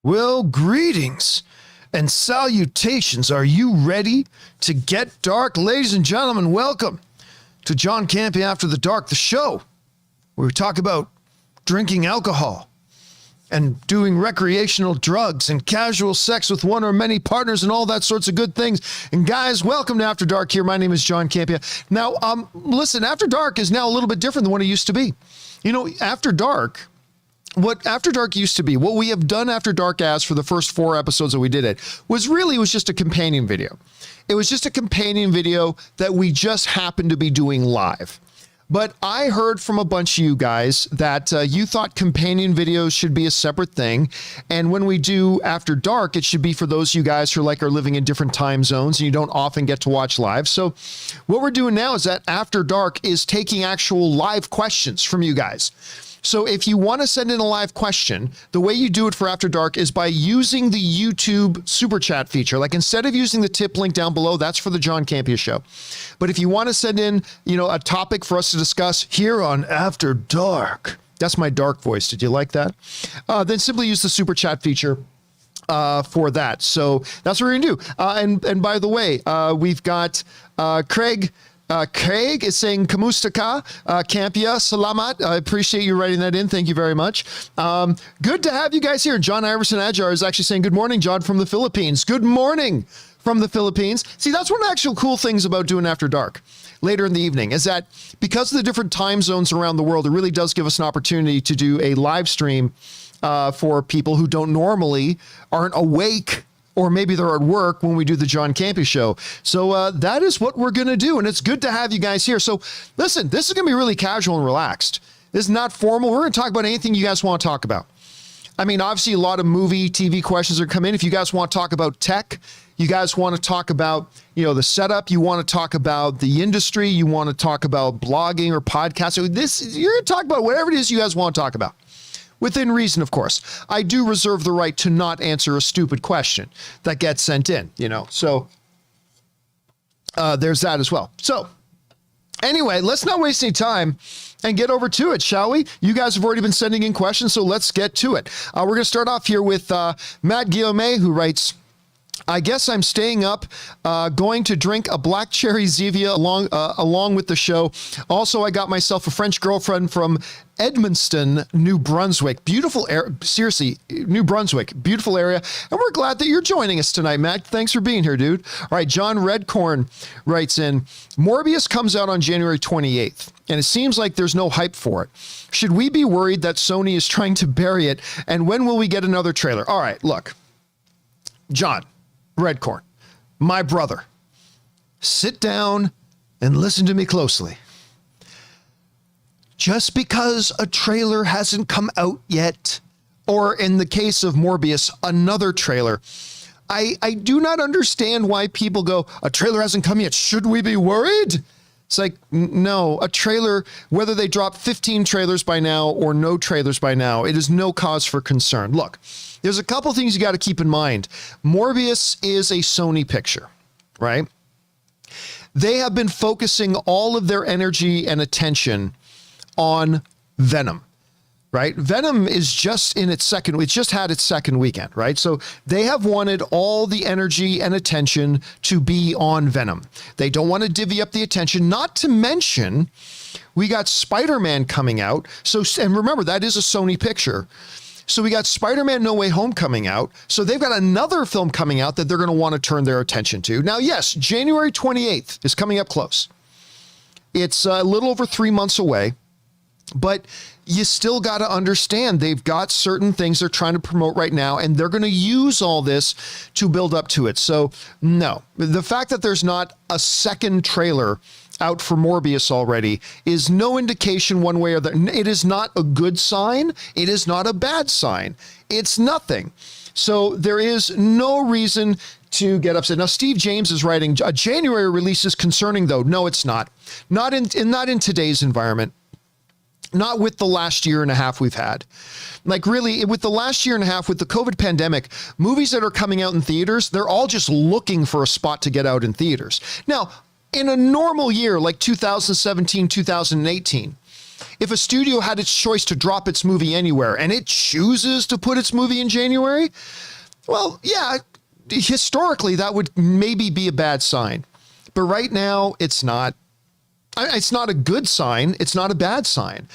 Well, greetings and salutations. Are you ready to get dark? Ladies and gentlemen, welcome to John Campea After the Dark, the show where we talk about drinking alcohol and doing recreational drugs and casual sex with one or many partners and all that sorts of good things. And guys, welcome to After Dark here. My name is John Campea. Now, listen, After Dark is now a little bit different than what it used to be. You know, After Dark, what After Dark used to be, what we have done After Dark as for the first 4 episodes that we did it, was just a companion video. It was just a companion video that we just happened to be doing live. But I heard from a bunch of you guys that you thought companion videos should be a separate thing. And when we do After Dark, it should be for those of you guys who are living in different time zones and you don't often get to watch live. So what we're doing now is that After Dark is taking actual live questions from you guys. So if you want to send in a live question, the way you do it for After Dark is by using the YouTube super chat feature. Like, instead of using the tip link down below, that's for the John Campea Show. But if you want to send in, a topic for us to discuss here on After Dark, that's my dark voice. Did you like that? Then simply use the super chat feature for that. So that's what we're going to do. And by the way, we've got Craig. Craig is saying, Kamusta ka, Campea, salamat. I appreciate you writing that in. Thank you very much. Good to have you guys here. John Iverson Ajar is actually saying, good morning, John, from the Philippines. Good morning from the Philippines. See, that's one of the actual cool things about doing After Dark later in the evening, is that because of the different time zones around the world, it really does give us an opportunity to do a live stream for people who aren't awake, or maybe they're at work when we do the John Campea Show. So that is what we're going to do. And it's good to have you guys here. So listen, this is going to be really casual and relaxed. This is not formal. We're going to talk about anything you guys want to talk about. I mean, obviously, a lot of movie, TV questions are coming in. If you guys want to talk about tech, you guys want to talk about, the setup, you want to talk about the industry, you want to talk about blogging or podcasting, you're going to talk about whatever it is you guys want to talk about. Within reason, of course. I do reserve the right to not answer a stupid question that gets sent in, So there's that as well. So anyway, let's not waste any time and get over to it, shall we? You guys have already been sending in questions, so let's get to it. We're going to start off here with Matt Guillerme, who writes, I guess I'm staying up, going to drink a black cherry Xevia along with the show. Also, I got myself a French girlfriend from Edmundston, New Brunswick. Beautiful area. Seriously, New Brunswick, beautiful area. And we're glad that you're joining us tonight, Matt. Thanks for being here, dude. All right, John Redcorn writes in, Morbius comes out on January 28th, and it seems like there's no hype for it. Should we be worried that Sony is trying to bury it? And when will we get another trailer? All right, look, John Redcorn, my brother, sit down and listen to me closely. Just because a trailer hasn't come out yet, or in the case of Morbius, another trailer, I do not understand why people go, a trailer hasn't come yet, should we be worried? It's like, no, a trailer, whether they drop 15 trailers by now or no trailers by now, it is no cause for concern. Look, there's a couple things you got to keep in mind. Morbius is a Sony picture, right? They have been focusing all of their energy and attention on Venom, right? Venom is just in its it's just had its second weekend, right? So they have wanted all the energy and attention to be on Venom. They don't want to divvy up the attention, not to mention we got Spider-Man coming out. So, and remember, that is a Sony picture. So we got Spider-Man No Way Home coming out. So they've got another film coming out that they're going to want to turn their attention to. Now, yes, January 28th is coming up close. It's a little over 3 months away, but you still got to understand they've got certain things they're trying to promote right now, and they're going to use all this to build up to it. So no, the fact that there's not a second trailer out for Morbius already is no indication one way or the other. It is not a good sign. It is not a bad sign. It's nothing. So there is no reason to get upset. Now, Steve James is writing, a January release is concerning though. No, it's not. Not in today's environment. Not with the last year and a half we've had. Like really, with the last year and a half, with the COVID pandemic, movies that are coming out in theaters, they're all just looking for a spot to get out in theaters. Now, in a normal year like 2017, 2018, if a studio had its choice to drop its movie anywhere and it chooses to put its movie in January, well, yeah, historically that would maybe be a bad sign. But right now it's not. It's not a good sign. It's not a bad sign.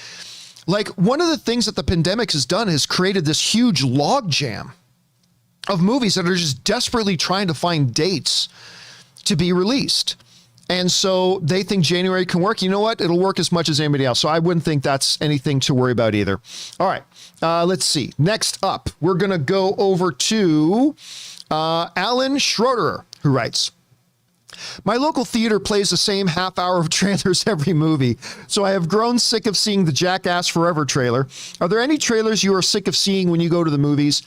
Like, one of the things that the pandemic has done is created this huge logjam of movies that are just desperately trying to find dates to be released. And so they think January can work. You know what? It'll work as much as anybody else. So I wouldn't think that's anything to worry about either. All right. Let's see. Next up, we're going to go over to Alan Schroeder, who writes, my local theater plays the same half hour of trailers every movie, so I have grown sick of seeing the Jackass Forever trailer. Are there any trailers you are sick of seeing when you go to the movies?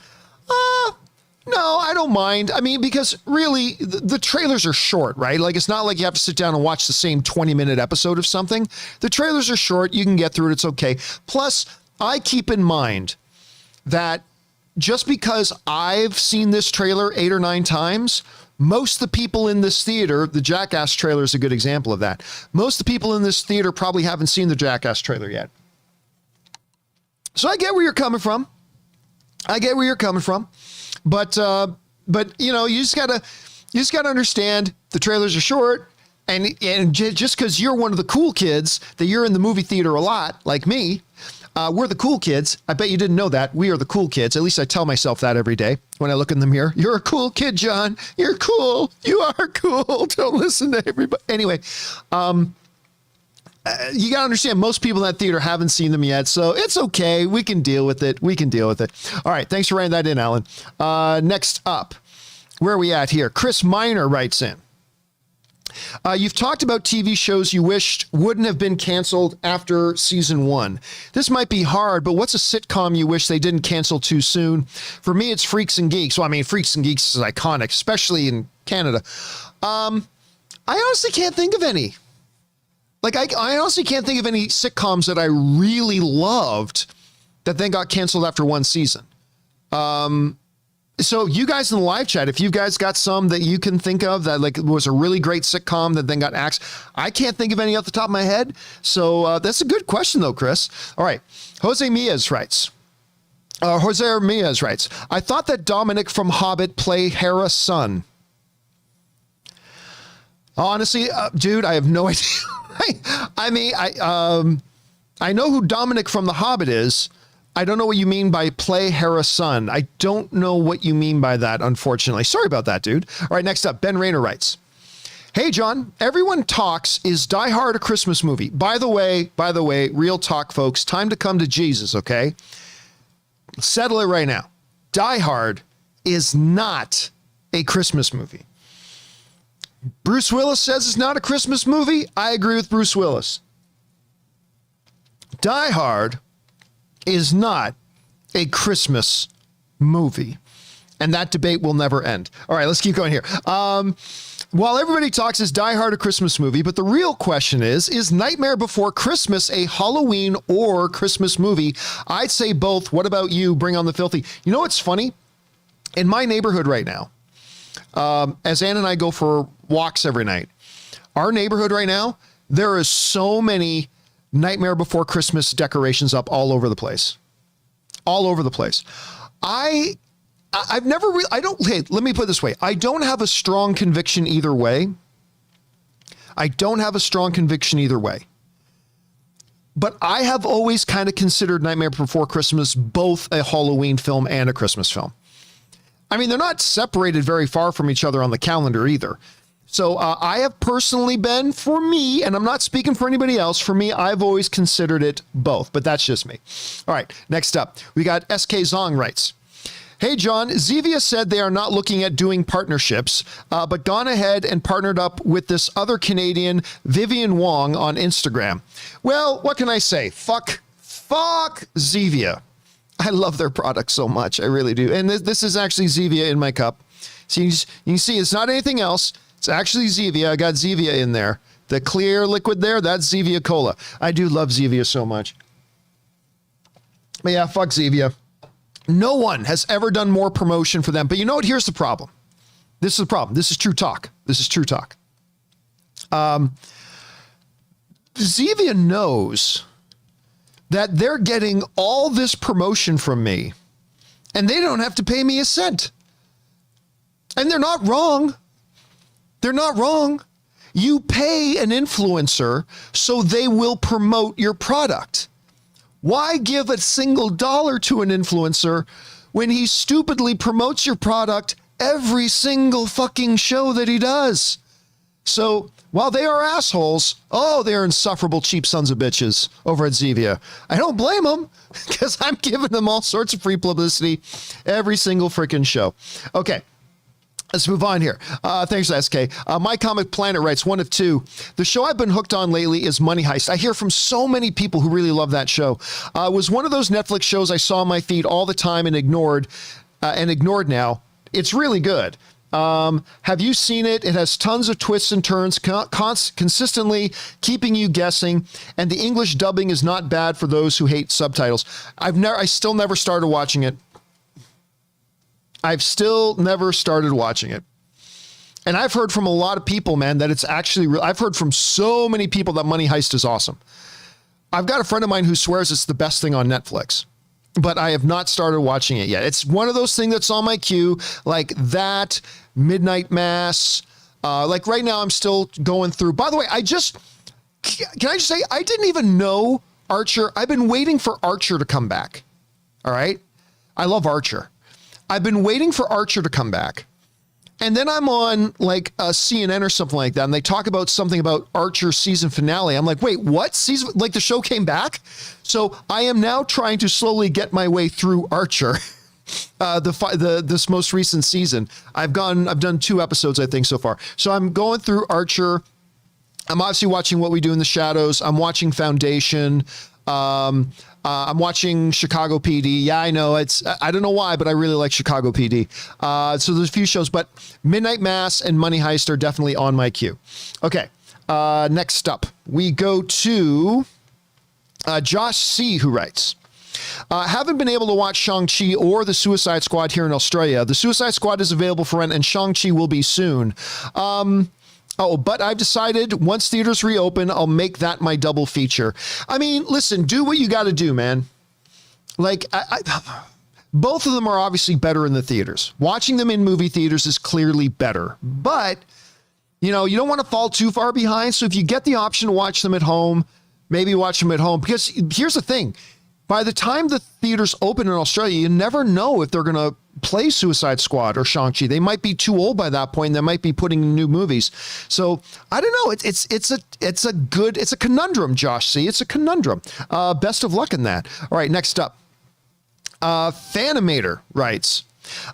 No, I don't mind. I mean, because really, the trailers are short, right? Like, it's not like you have to sit down and watch the same 20-minute episode of something. The trailers are short. You can get through it. It's okay. Plus, I keep in mind that just because I've seen this trailer 8 or 9 times, most of the people in this theater, the Jackass trailer is a good example of that. Most of the people in this theater probably haven't seen the Jackass trailer yet. So I get where you're coming from. But you know, you just gotta understand the trailers are short, and just because you're one of the cool kids that you're in the movie theater a lot, like me, we're the cool kids. I bet you didn't know that. We are the cool kids. At least I tell myself that every day when I look in the mirror. You're a cool kid, John. You're cool. You are cool. Don't listen to everybody. Anyway, you got to understand, most people in that theater haven't seen them yet, so it's okay. We can deal with it. All right. Thanks for writing that in, Alan. Next up, where are we at here? Chris Miner writes in. You've talked about TV shows you wished wouldn't have been canceled after season 1. This might be hard, but what's a sitcom you wish they didn't cancel too soon? For me, it's Freaks and Geeks. Well, I mean, Freaks and Geeks is iconic, especially in Canada. I honestly can't think of any. Like, I honestly can't think of any sitcoms that I really loved that then got canceled after 1 season. So you guys in the live chat, if you guys got some that you can think of that like was a really great sitcom that then got axed, I can't think of any off the top of my head. So that's a good question though, Chris. All right. Jose Miaz writes, I thought that Dominic from Hobbit play Hera's son. Honestly, dude, I have no idea. I know who Dominic from The Hobbit is. I don't know what you mean by play Hera's son. I don't know what you mean by that, unfortunately. Sorry about that, dude. All right, next up, Ben Rayner writes, hey, John, everyone talks, is Die Hard a Christmas movie? By the way, real talk, folks, time to come to Jesus, okay? Settle it right now. Die Hard is not a Christmas movie. Bruce Willis says it's not a Christmas movie. I agree with Bruce Willis. Die Hard is not a Christmas movie. And that debate will never end. All right, let's keep going here. While everybody talks, is Die Hard a Christmas movie? But the real question is Nightmare Before Christmas a Halloween or Christmas movie? I'd say both. What about you? Bring on the filthy. You know what's funny? In my neighborhood right now, as Ann and I go for walks every night, our neighborhood right now, there is so many Nightmare Before Christmas decorations up all over the place. I've never really, hey, let me put it this way. I don't have a strong conviction either way. But I have always kind of considered Nightmare Before Christmas both a Halloween film and a Christmas film. I mean, they're not separated very far from each other on the calendar either. So I have personally been, for me, and I'm not speaking for anybody else, for me, I've always considered it both, but that's just me. All right, next up, we got SK Zong writes, hey, John, Xevia said they are not looking at doing partnerships, but gone ahead and partnered up with this other Canadian, Vivian Wong, on Instagram. Well, what can I say? Fuck Xevia. I love their product so much. I really do. And this is actually Xevia in my cup. So you can see it's not anything else. It's actually Xevia. I got Xevia in there. The clear liquid there, that's Xevia Cola. I do love Xevia so much. But yeah, fuck Xevia. No one has ever done more promotion for them. But you know what? Here's the problem. This is the problem. This is true talk. Xevia knows that they're getting all this promotion from me and they don't have to pay me a cent. And they're not wrong. They're not wrong. You pay an influencer so they will promote your product. Why give a single dollar to an influencer when he stupidly promotes your product every single fucking show that he does? So while they are assholes, they're insufferable cheap sons of bitches over at Xevia. I don't blame them because I'm giving them all sorts of free publicity every single freaking show. Okay. Let's move on here. Thanks, SK. My Comic Planet writes, one of two. The show I've been hooked on lately is Money Heist. I hear from so many people who really love that show. It was one of those Netflix shows I saw on my feed all the time and ignored now. It's really good. Have you seen it? It has tons of twists and turns, consistently keeping you guessing, and the English dubbing is not bad for those who hate subtitles. I still never started watching it. I've still never started watching it. And I've heard from a lot of people, man, that it's actually I've heard from so many people that Money Heist is awesome. I've got a friend of mine who swears it's the best thing on Netflix, but I have not started watching it yet. It's one of those things that's on my queue, like that, Midnight Mass. Like right now I'm still going through. By the way, can I just say, I didn't even know Archer. I've been waiting for Archer to come back. All right. I love Archer. I've been waiting for Archer to come back. And then I'm on like a CNN or something like that. And they talk about something about Archer season finale. I'm like, wait, what season? Like the show came back. So I am now trying to slowly get my way through Archer, this most recent season. I've done 2 episodes, I think, so far. So I'm going through Archer. I'm obviously watching What We Do in the Shadows. I'm watching Foundation. I'm watching Chicago PD. Yeah, I know I don't know why, but I really like Chicago PD. So there's a few shows, but Midnight Mass and Money Heist are definitely on my queue. Okay. Next up, we go to Josh C, who writes, haven't been able to watch Shang-Chi or The Suicide Squad here in Australia. The Suicide Squad is available for rent and Shang-Chi will be soon. But I've decided once theaters reopen, I'll make that my double feature. I mean, listen, do what you got to do, man. Like, both of them are obviously better in the theaters. Watching them in movie theaters is clearly better. But, you don't want to fall too far behind. So if you get the option to watch them at home, maybe watch them at home. Because here's the thing. By the time the theaters open in Australia, you never know if they're going to play Suicide Squad or Shang-Chi. They might be too old by that point. They might be putting in new movies. So I don't know. It's a conundrum, Josh C. It's a conundrum. Best of luck in that. All right, next up. Fanimator writes,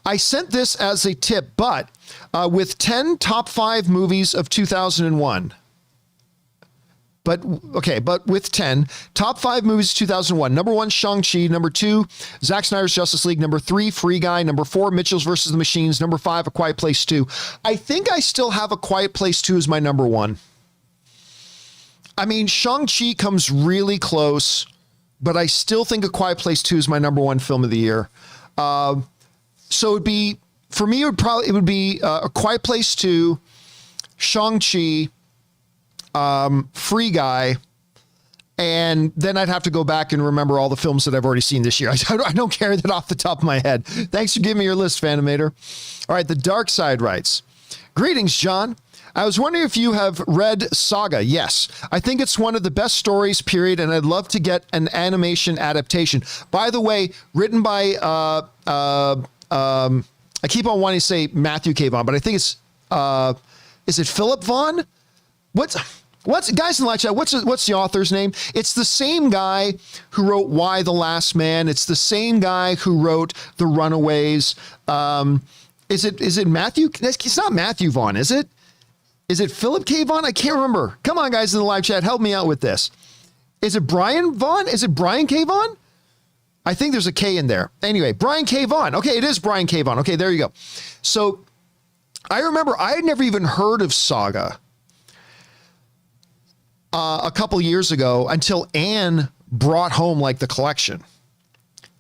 I sent this as a tip, but with 10 top 5 movies of 2001. But with 10, top 5 movies 2001. Number 1, Shang-Chi. Number 2, Zack Snyder's Justice League. Number 3, Free Guy. Number 4, Mitchell's versus the Machines. Number 5, A Quiet Place 2. I think I still have A Quiet Place 2 as my number 1. I mean, Shang-Chi comes really close, but I still think A Quiet Place 2 is my number 1 film of the year. So it'd be, for me, it would be A Quiet Place 2, Shang-Chi, Free Guy, and then I'd have to go back and remember all the films that I've already seen this year. I don't carry that off the top of my head. Thanks for giving me your list, Fanimator. All right, The Dark Side writes, greetings, John. I was wondering if you have read Saga. Yes, I think it's one of the best stories, period, and I'd love to get an animation adaptation. By the way, written by, I keep on wanting to say Matthew K. Vaughn, but I think it's, is it Philip Vaughn? What's guys in the live chat? What's the author's name? It's the same guy who wrote Why the Last Man. It's the same guy who wrote The Runaways. Is it Matthew? It's not Matthew Vaughn, is it? Is it Philip K. Vaughn? I can't remember. Come on, guys in the live chat, help me out with this. Is it Brian Vaughn? Is it Brian K. Vaughn? I think there's a K in there. Anyway, Brian K. Vaughn. Okay, it is Brian K. Vaughn. Okay, there you go. So I remember I had never even heard of Saga a couple years ago until Anne brought home like the collection.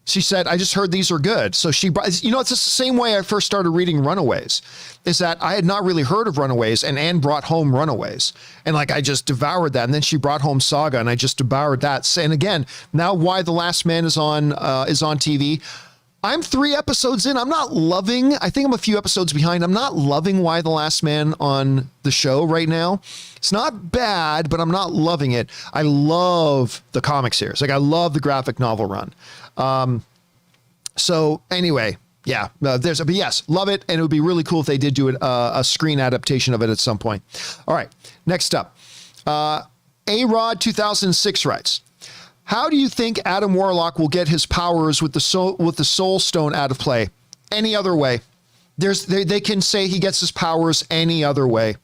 She said, I just heard these are good. So she brought, you know, it's just the same way I first started reading Runaways, is that I had not really heard of Runaways, and Anne brought home Runaways. And like, I just devoured that. And then she brought home Saga, and I just devoured that. And again, now Why the Last Man is on TV. I'm 3 episodes in. I'm not loving, I think I'm a few episodes behind. I'm not loving Why the Last Man on the show right now. It's not bad, but I'm not loving it. I love the comic series. Like, I love the graphic novel run. So anyway, yeah, but yes, love it. And it would be really cool if they did do it, a screen adaptation of it at some point. All right. Next up, A-Rod 2006 writes, how do you think Adam Warlock will get his powers with the Soul Stone out of play? Any other way? They can say he gets his powers any other way.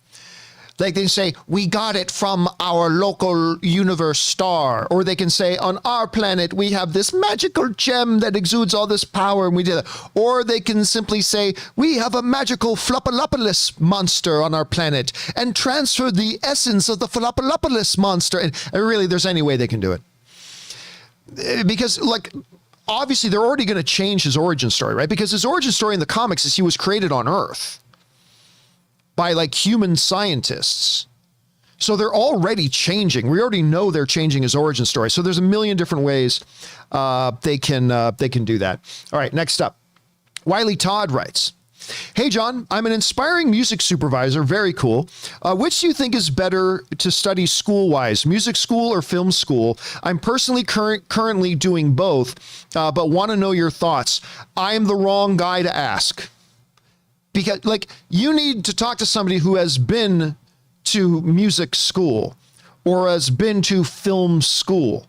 Like, they can say, we got it from our local universe star. Or they can say, on our planet, we have this magical gem that exudes all this power, and we did it. Or they can simply say, we have a magical Flopalopolis monster on our planet, and transfer the essence of the Flopalopolis monster. And really, there's any way they can do it. Because, like, obviously, they're already going to change his origin story, right? Because his origin story in the comics is he was created on Earth by like human scientists. So they're already changing. We already know they're changing his origin story. So there's a million different ways they can do that. All right, next up. Wiley Todd writes, hey, John, I'm an inspiring music supervisor. Very cool. Which do you think is better to study school-wise, music school or film school? I'm personally currently doing both, but want to know your thoughts. I am the wrong guy to ask. Because, like, you need to talk to somebody who has been to music school or has been to film school.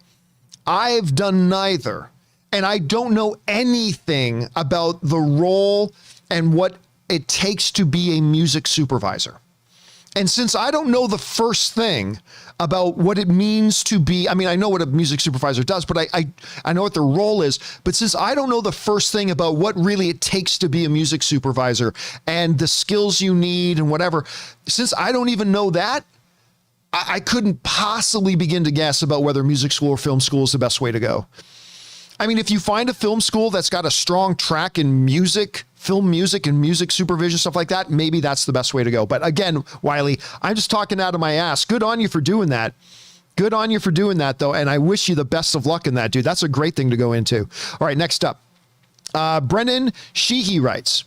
I've done neither, and I don't know anything about the role and what it takes to be a music supervisor. And since I don't know the first thing about what it means to be, I mean, I know what a music supervisor does, but I know what their role is. But since I don't know the first thing about what really it takes to be a music supervisor and the skills you need and whatever, since I don't even know that, I couldn't possibly begin to guess about whether music school or film school is the best way to go. I mean, if you find a film school that's got a strong track in music, film music and music supervision, stuff like that, maybe that's the best way to go. But again, Wiley, I'm just talking out of my ass. Good on you for doing that. Good on you for doing that, though. And I wish you the best of luck in that, dude. That's a great thing to go into. All right, next up. Brendan Sheehan writes,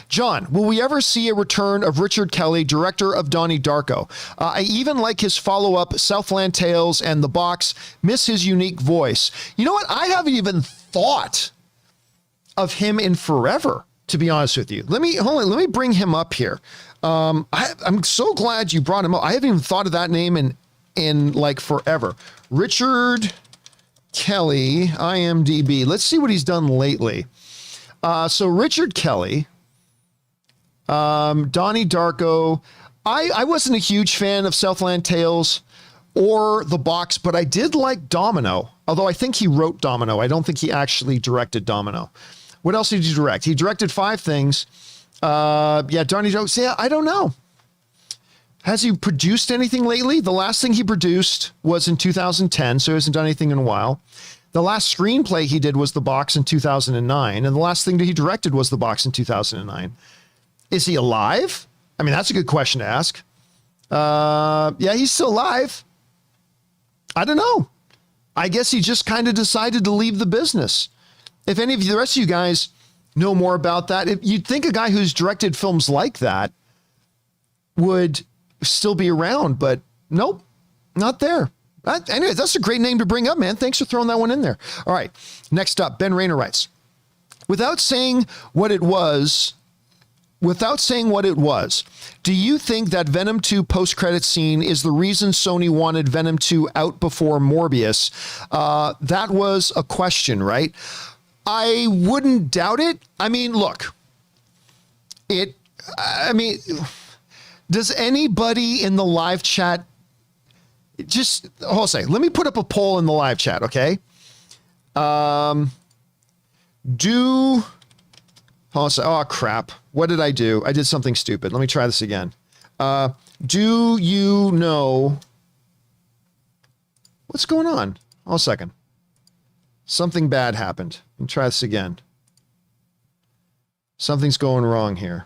John, will we ever see a return of Richard Kelly, director of Donnie Darko? I even like his follow-up, Southland Tales and The Box. Miss his unique voice. You know what? I haven't even thought of him in forever, to be honest with you. Let me bring him up here. I'm so glad you brought him up. I haven't even thought of that name in like forever. Richard Kelly, IMDb. Let's see what he's done lately. So Richard Kelly, Donnie Darko. I wasn't a huge fan of Southland Tales or The Box, but I did like Domino, although I think he wrote Domino. I don't think he actually directed Domino. What else did he direct? He directed 5 things. Yeah, Donnie Darko. Yeah, I don't know. Has he produced anything lately? The last thing he produced was in 2010, so he hasn't done anything in a while. The last screenplay he did was The Box in 2009, and the last thing that he directed was The Box in 2009. Is he alive? I mean, that's a good question to ask. Yeah, he's still alive. I don't know. I guess he just kind of decided to leave the business. If any of you, the rest of you guys know more about that, you'd think a guy who's directed films like that would still be around, but nope, not there. Anyway, that's a great name to bring up, man. Thanks for throwing that one in there. All right, next up, Ben Rayner writes, without saying what it was, do you think that Venom 2 post-credit scene is the reason Sony wanted Venom 2 out before Morbius? That was a question, right? I wouldn't doubt it. I mean, look, does anybody in the live chat just, hold on a second. Let me put up a poll in the live chat, okay? Oh, crap. What did I do? I did something stupid. Let me try this again. Do you know what's going on? Hold on a second. Something bad happened. Let me try this again. Something's going wrong here.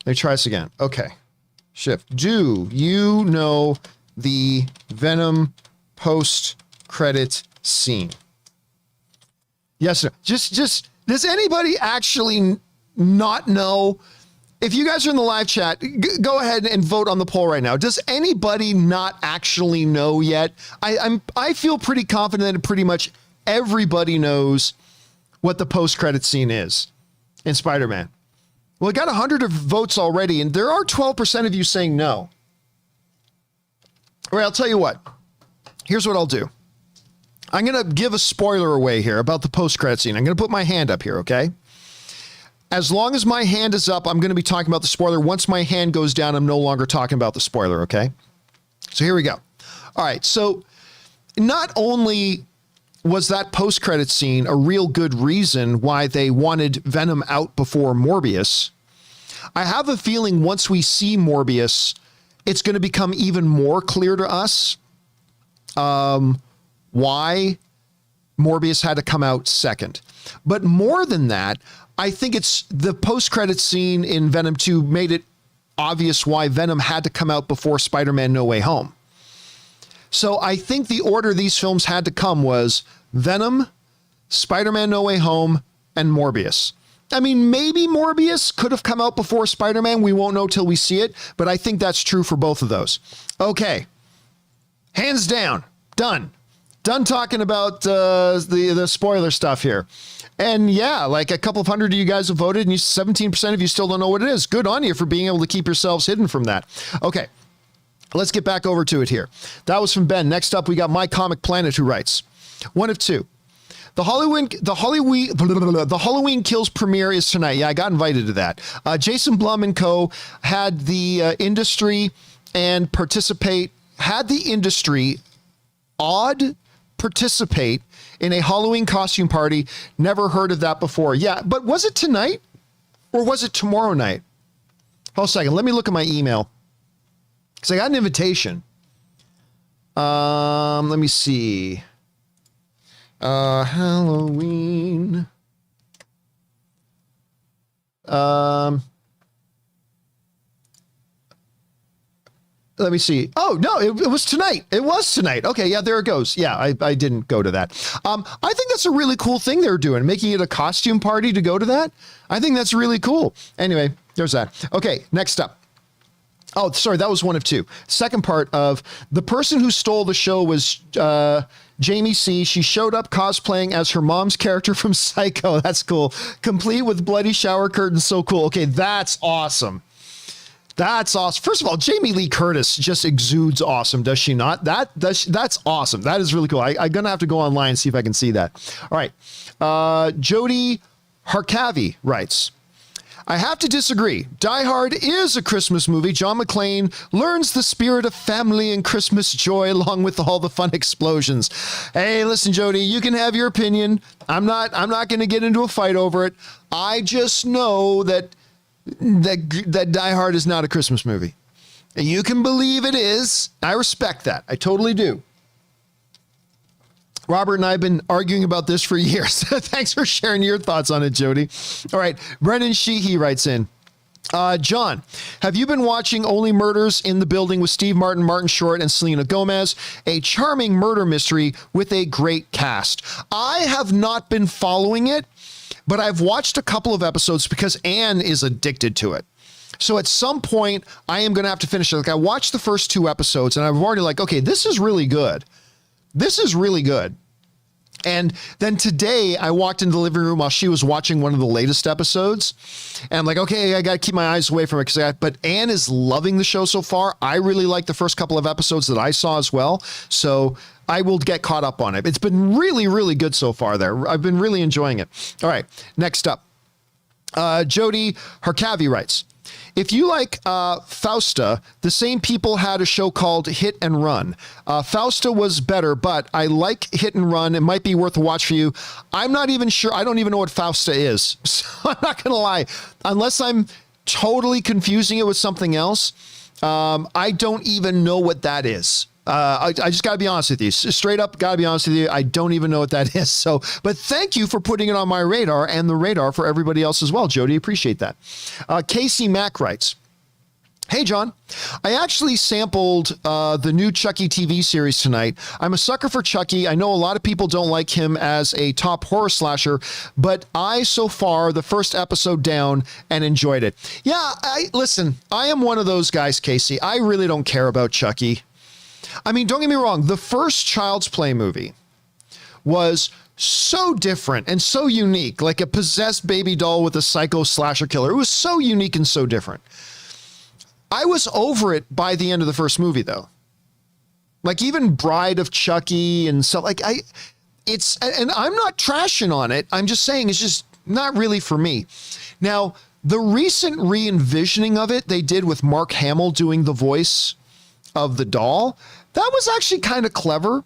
Let me try this again. Okay. Shift. Do you know the Venom post-credit scene? Yes, no. Just, does anybody actually not know? If you guys are in the live chat, go ahead and vote on the poll right now. Does anybody not actually know yet? I feel pretty confident that pretty much everybody knows what the post-credit scene is in Spider-Man. Well, it got 100 votes already, and there are 12% of you saying no. All right, I'll tell you what. Here's what I'll do. I'm going to give a spoiler away here about the post-credit scene. I'm going to put my hand up here, okay? As long as my hand is up, I'm going to be talking about the spoiler. Once my hand goes down, I'm no longer talking about the spoiler, okay? So here we go. All right, so not only was that post-credit scene a real good reason why they wanted Venom out before Morbius, I have a feeling once we see Morbius, it's going to become even more clear to us why Morbius had to come out second. But more than that, I think it's the post-credit scene in Venom 2 made it obvious why Venom had to come out before Spider-Man No Way Home. So I think the order these films had to come was Venom, Spider-Man No Way Home, and Morbius. I mean, maybe Morbius could have come out before Spider-Man. We won't know till we see it, but I think that's true for both of those. Okay. Hands down. Done. Done talking about the spoiler stuff here. And yeah, like a couple of hundred of you guys have voted and 17% of you still don't know what it is. Good on you for being able to keep yourselves hidden from that. Okay. Let's get back over to it here. That was from Ben. Next up, we got My Comic Planet, who writes, one of two. The Halloween Kills premiere is tonight. Yeah, I got invited to that. Jason Blum and co. had the industry participate in a Halloween costume party. Never heard of that before. Yeah, but was it tonight or was it tomorrow night? Hold a second. Let me look at my email. Because I got an invitation. Let me see. Halloween. Let me see. Oh, no, it was tonight. It was tonight. Okay, yeah, there it goes. Yeah, I didn't go to that. I think that's a really cool thing they're doing, making it a costume party to go to that. I think that's really cool. Anyway, there's that. Okay, next up. Oh, sorry, that was one of two. Second part of the person who stole the show was Jamie C. She showed up cosplaying as her mom's character from Psycho. That's cool. Complete with bloody shower curtains. So cool. Okay, that's awesome. That's awesome. First of all, Jamie Lee Curtis just exudes awesome, does she not? That's awesome. That is really cool. I'm going to have to go online and see if I can see that. All right. Jody Harkavi writes, I have to disagree. Die Hard is a Christmas movie. John McClane learns the spirit of family and Christmas joy along with all the fun explosions. Hey, listen, Jody, you can have your opinion. I'm not going to get into a fight over it. I just know that Die Hard is not a Christmas movie. You can believe it is. I respect that. I totally do. Robert and I have been arguing about this for years. Thanks for sharing your thoughts on it, Jody. All right. Brendan Sheehy writes in, John, have you been watching Only Murders in the Building with Steve Martin, Martin Short, and Selena Gomez? A charming murder mystery with a great cast. I have not been following it, but I've watched a couple of episodes because Anne is addicted to it. So at some point, I am going to have to finish it. Like I watched the first two episodes and I'm already like, okay, this is really good. This is really good. And then today I walked into the living room while she was watching one of the latest episodes. And I'm like, okay, I got to keep my eyes away from it. But Anne is loving the show so far. I really like the first couple of episodes that I saw as well. So I will get caught up on it. It's been really, really good so far there. I've been really enjoying it. All right, next up. Jody Harkavi writes, if you like Fausta, the same people had a show called Hit and Run. Fausta was better, but I like Hit and Run. It might be worth a watch for you. I'm not even sure. I don't even know what Fausta is. So I'm not going to lie. Unless I'm totally confusing it with something else, I don't even know what that is. I just got to be honest with you. Straight up, got to be honest with you. I don't even know what that is. So, but thank you for putting it on my radar and the radar for everybody else as well, Jody. Appreciate that. Casey Mack writes, hey, John, I actually sampled the new Chucky TV series tonight. I'm a sucker for Chucky. I know a lot of people don't like him as a top horror slasher, but I, so far, the first episode down and enjoyed it. Yeah, listen, I am one of those guys, Casey. I really don't care about Chucky. I mean, don't get me wrong. The first Child's Play movie was so different and so unique, like a possessed baby doll with a psycho slasher killer. It was so unique and so different. I was over it by the end of the first movie, though. Like even Bride of Chucky and so and I'm not trashing on it. I'm just saying it's just not really for me. Now, the recent re-envisioning of it they did with Mark Hamill doing the voice of the doll, that was actually kind of clever.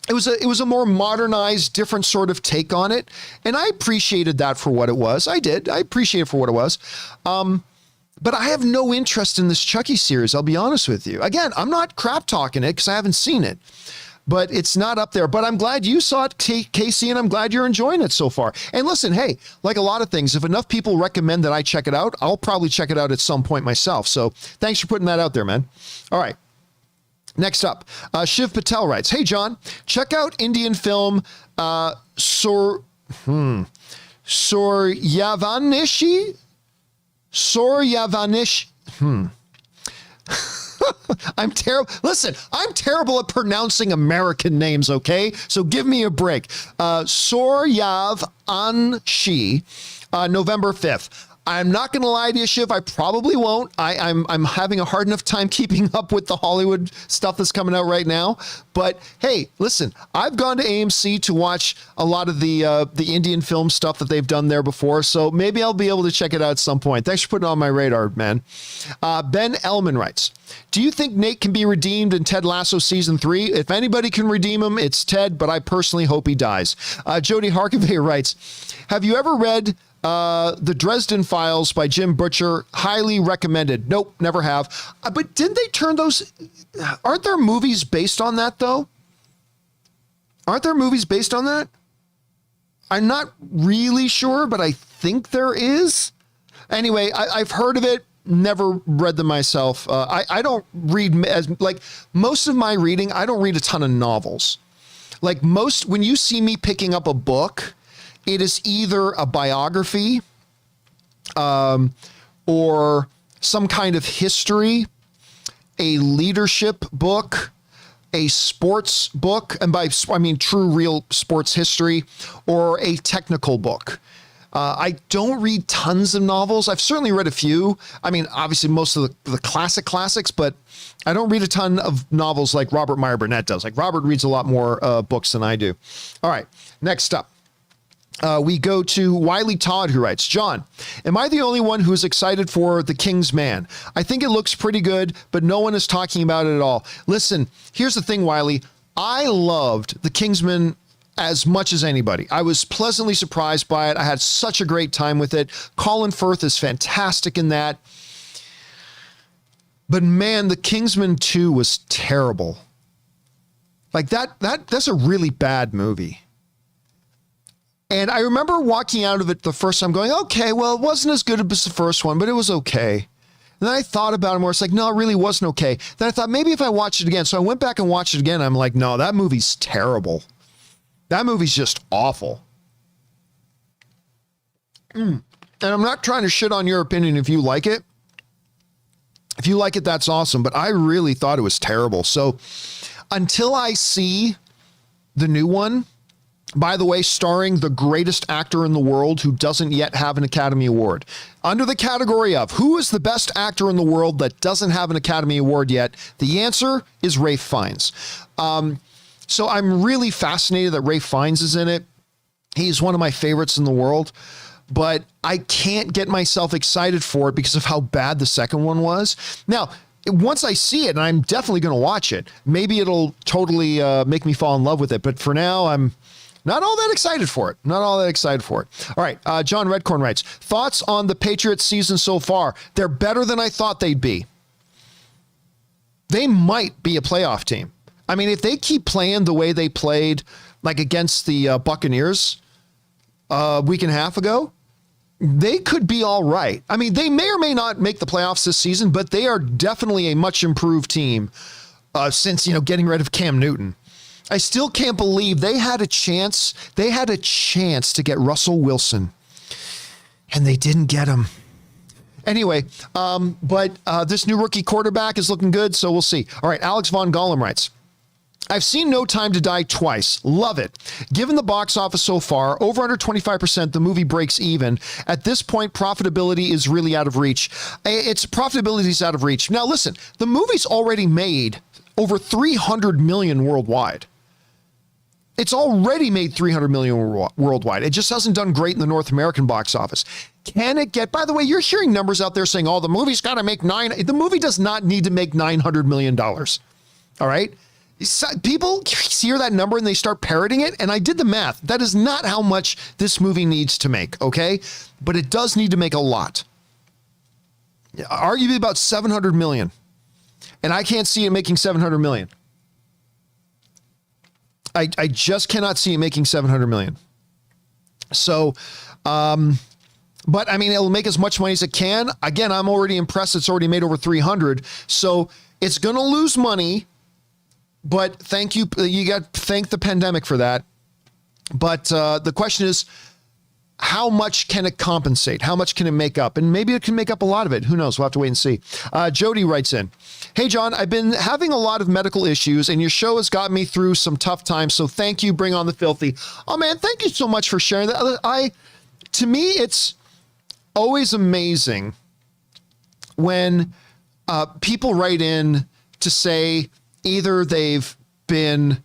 It was a more modernized, different sort of take on it. And I appreciated that for what it was. I did. I appreciate it for what it was. But I have no interest in this Chucky series. I'll be honest with you. Again, I'm not crap talking it because I haven't seen it, but it's not up there. But I'm glad you saw it, Casey, and I'm glad you're enjoying it so far. And listen, hey, like a lot of things, if enough people recommend that I check it out, I'll probably check it out at some point myself. So thanks for putting that out there, man. All right. Next up, Shiv Patel writes, hey, John, check out Indian film Soryavanishi. I'm terrible. Listen, I'm terrible at pronouncing American names, okay? So give me a break. Soryavanishi, November 5th. I'm not going to lie to you, Shiv. I probably won't. I'm having a hard enough time keeping up with the Hollywood stuff that's coming out right now. But hey, listen, I've gone to AMC to watch a lot of the Indian film stuff that they've done there before. So maybe I'll be able to check it out at some point. Thanks for putting it on my radar, man. Ben Ellman writes, do you think Nate can be redeemed in Ted Lasso season 3? If anybody can redeem him, it's Ted, but I personally hope he dies. Jody Harkavay writes, have you ever read The Dresden Files by Jim Butcher? Highly recommended. Nope, never have. But didn't they turn those? Aren't there movies based on that, though? Aren't there movies based on that? I'm not really sure, but I think there is. Anyway, I've heard of it. Never read them myself. I don't read as like most of my reading. I don't read a ton of novels. Like when you see me picking up a book, it is either a biography or some kind of history, a leadership book, a sports book, and I mean true, real sports history, or a technical book. I don't read tons of novels. I've certainly read a few. I mean, obviously most of the classics, but I don't read a ton of novels like Robert Meyer Burnett does. Like Robert reads a lot more books than I do. All right, next up. We go to Wiley Todd, who writes, John, am I the only one who's excited for The Kingsman? I think it looks pretty good, but no one is talking about it at all. Listen, here's the thing, Wiley. I loved The Kingsman as much as anybody. I was pleasantly surprised by it. I had such a great time with it. Colin Firth is fantastic in that. But man, The Kingsman 2 was terrible. Like that's a really bad movie. And I remember walking out of it the first time going, okay, well, it wasn't as good as the first one, but it was okay. And then I thought about it more. It's like, no, it really wasn't okay. Then I thought maybe if I watched it again. So I went back and watched it again. I'm like, no, that movie's terrible. That movie's just awful. And I'm not trying to shit on your opinion if you like it. If you like it, that's awesome. But I really thought it was terrible. So until I see the new one, by the way, starring the greatest actor in the world who doesn't yet have an Academy Award, under the category of who is the best actor in the world that doesn't have an Academy Award yet, the answer is Ralph Fiennes. So I'm really fascinated that Ralph Fiennes is in it. He's one of my favorites in the world, but I can't get myself excited for it because of how bad the second one was. Now, once I see it, and I'm definitely going to watch it, maybe it'll totally make me fall in love with it. But for now, I'm not all that excited for it. Not all that excited for it. All right. John Redcorn writes, thoughts on the Patriots season so far? They're better than I thought they'd be. They might be a playoff team. I mean, if they keep playing the way they played, like against the Buccaneers a week and a half ago, they could be all right. I mean, they may or may not make the playoffs this season, but they are definitely a much improved team since, getting rid of Cam Newton. I still can't believe they had a chance. They had a chance to get Russell Wilson, and they didn't get him. Anyway, but this new rookie quarterback is looking good, so we'll see. All right, Alex Von Gollum writes, I've seen No Time to Die twice. Love it. Given the box office so far, over under 25%, the movie breaks even. At this point, profitability is really out of reach. Profitability is out of reach. Now, listen, the movie's already made over 300 million worldwide. It's already made 300 million worldwide. It just hasn't done great in the North American box office. Can it get, by the way, you're hearing numbers out there saying, oh, the movie's got to make the movie does not need to make $900 million. All right. People hear that number and they start parroting it. And I did the math. That is not how much this movie needs to make. Okay. But it does need to make a lot. Arguably about 700 million. And I can't see it making 700 million. I just cannot see it making 700 million. So, but I mean, it'll make as much money as it can. Again, I'm already impressed. It's already made over 300. So it's going to lose money. But thank you. You got to thank the pandemic for that. But the question is, how much can it compensate? How much can it make up? And maybe it can make up a lot of it. Who knows? We'll have to wait and see. Jody writes in, hey, John, I've been having a lot of medical issues and your show has got me through some tough times. So thank you. Bring on the filthy. Oh, man, thank you so much for sharing that. To me, it's always amazing when people write in to say, either they've been,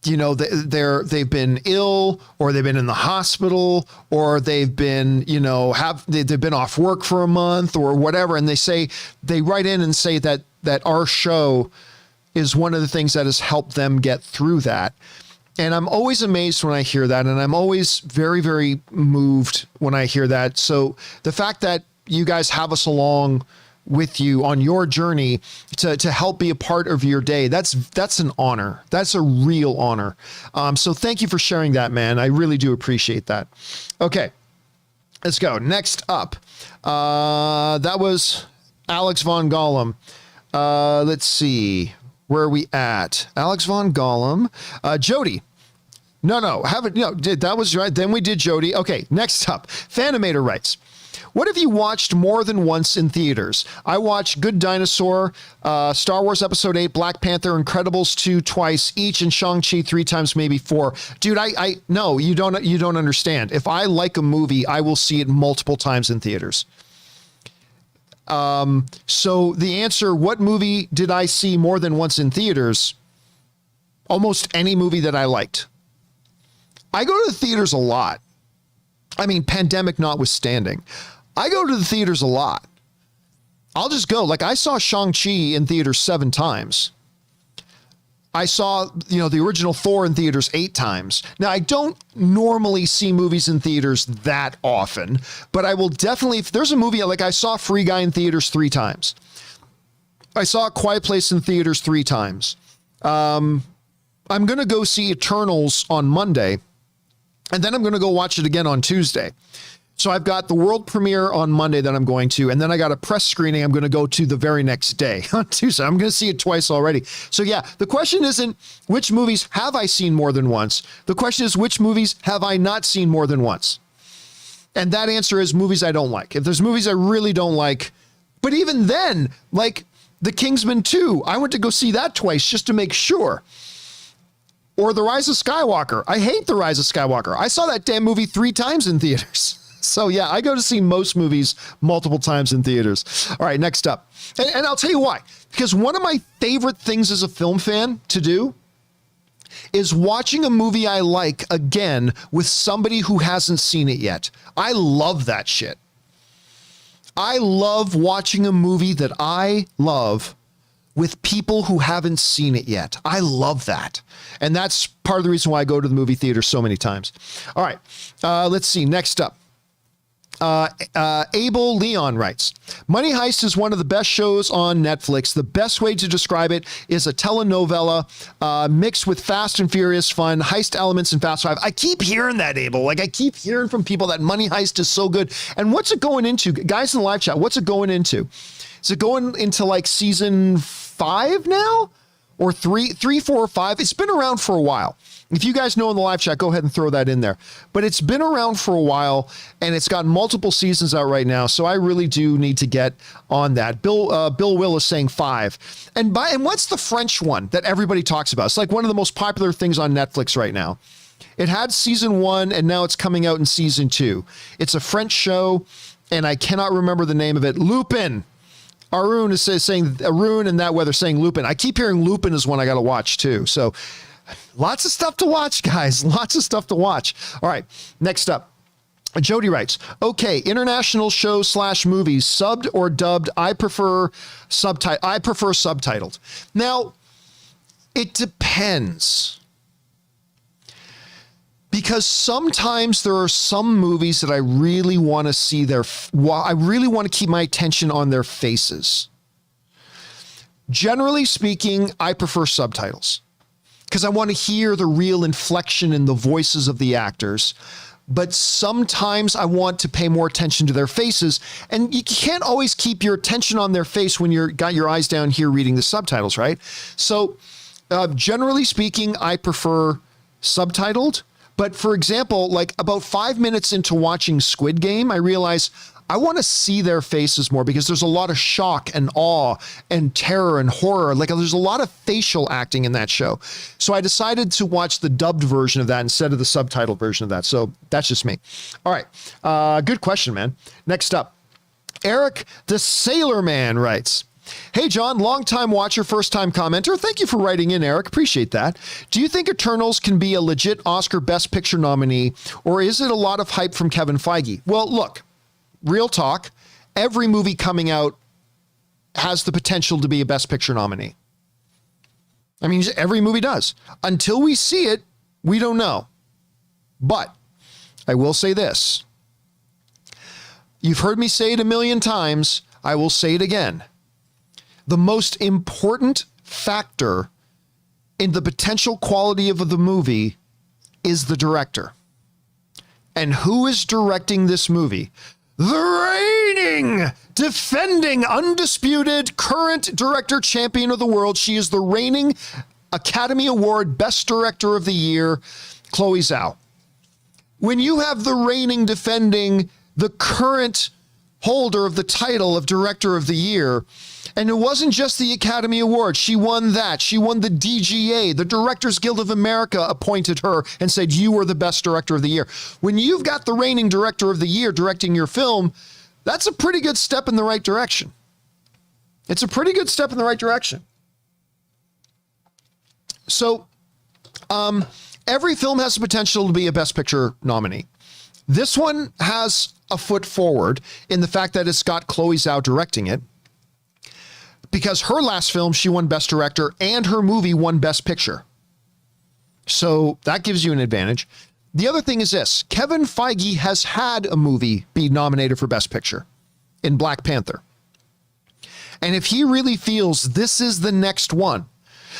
they've been ill, or they've been in the hospital, or they've been, they've been off work for a month or whatever. And they write in and say that our show is one of the things that has helped them get through that. And I'm always amazed when I hear that. And I'm always very, very moved when I hear that. So the fact that you guys have us along with you on your journey to help be a part of your day, that's an honor. That's a real honor. So thank you for sharing that, man. I really do appreciate that. Okay, let's go. Next up, that was Alex Von Gollum. Let's see, where are we at? Alex Von Gollum. Jody. That was right. Then we did Jody. Okay, next up, Fanimator writes, what have you watched more than once in theaters? I watched Good Dinosaur, Star Wars Episode 8, Black Panther, Incredibles 2 twice each, and Shang-Chi 3 times, maybe 4. Dude, no, you don't understand. If I like a movie, I will see it multiple times in theaters. So the answer, what movie did I see more than once in theaters? Almost any movie that I liked. I go to the theaters a lot. I mean, pandemic notwithstanding. I go to the theaters a lot. I'll just go. Like, I saw Shang-Chi in theaters 7 times. I saw, the original Thor in theaters 8 times. Now, I don't normally see movies in theaters that often, but I will definitely, if there's a movie, like I saw Free Guy in theaters 3 times. I saw A Quiet Place in theaters 3 times. I'm going to go see Eternals on Monday, and then I'm going to go watch it again on Tuesday. So I've got the world premiere on Monday that I'm going to, and then I got a press screening I'm going to go to the very next day on Tuesday. I'm going to see it twice already. So yeah, the question isn't which movies have I seen more than once. The question is which movies have I not seen more than once? And that answer is movies I don't like. If there's movies I really don't like, but even then, like The Kingsman 2, I went to go see that twice just to make sure. Or The Rise of Skywalker. I hate The Rise of Skywalker. I saw that damn movie 3 times in theaters. So yeah, I go to see most movies multiple times in theaters. All right, next up. And I'll tell you why. Because one of my favorite things as a film fan to do is watching a movie I like again with somebody who hasn't seen it yet. I love that shit. I love watching a movie that I love with people who haven't seen it yet. I love that. And that's part of the reason why I go to the movie theater so many times. All right, let's see. Next up. Abel Leon writes, Money Heist is one of the best shows on Netflix. The best way to describe it is a telenovela mixed with Fast and Furious fun, heist elements in Fast 5. I keep hearing that, Abel. Like, I keep hearing from people that Money Heist is so good. And what's it going into? Guys in the live chat, what's it going into? Is it going into like season 5 now? Or 3, 4, or 5? It's been around for a while. If you guys know in the live chat, go ahead and throw that in there. But it's been around for a while, and it's got multiple seasons out right now, so I really do need to get on that. Bill Will is saying 5. And what's the French one that everybody talks about? It's like one of the most popular things on Netflix right now. It had season 1, and now it's coming out in season 2. It's a French show, and I cannot remember the name of it. Lupin. Arun is saying Arun and that weather saying Lupin. I keep hearing Lupin is one I got to watch too. So lots of stuff to watch, guys. Lots of stuff to watch. All right. Next up, Jody writes, okay, international shows / movies, subbed or dubbed. I prefer subtitled. Now, it depends. Because sometimes there are some movies that I really want to see I really want to keep my attention on their faces. Generally speaking, I prefer subtitles because I want to hear the real inflection in the voices of the actors. But sometimes I want to pay more attention to their faces, and you can't always keep your attention on their face when you're got your eyes down here reading the subtitles, right? So generally speaking, I prefer subtitled. But for example, like about 5 minutes into watching Squid Game, I realized I want to see their faces more because there's a lot of shock and awe and terror and horror. Like there's a lot of facial acting in that show. So I decided to watch the dubbed version of that instead of the subtitled version of that. So that's just me. All right. Good question, man. Next up, Eric the Sailor Man writes, hey, John, long-time watcher, first-time commenter. Thank you for writing in, Eric. Appreciate that. Do you think Eternals can be a legit Oscar Best Picture nominee, or is it a lot of hype from Kevin Feige? Well, look, real talk, every movie coming out has the potential to be a Best Picture nominee. I mean, every movie does. Until we see it, we don't know. But I will say this. You've heard me say it a million times. I will say it again. The most important factor in the potential quality of the movie is the director. And who is directing this movie? The reigning, defending, undisputed, current director champion of the world. She is the reigning Academy Award Best Director of the Year, Chloe Zhao. When you have the reigning, defending, the current holder of the title of Director of the Year, and it wasn't just the Academy Award. She won that. She won the DGA. The Directors Guild of America appointed her and said, you are the best director of the year. When you've got the reigning director of the year directing your film, that's a pretty good step in the right direction. It's a pretty good step in the right direction. So every film has the potential to be a Best Picture nominee. This one has a foot forward in the fact that it's got Chloe Zhao directing it, because her last film, she won Best Director and her movie won Best Picture. So that gives you an advantage. The other thing is this. Kevin Feige has had a movie be nominated for Best Picture in Black Panther. And if he really feels this is the next one,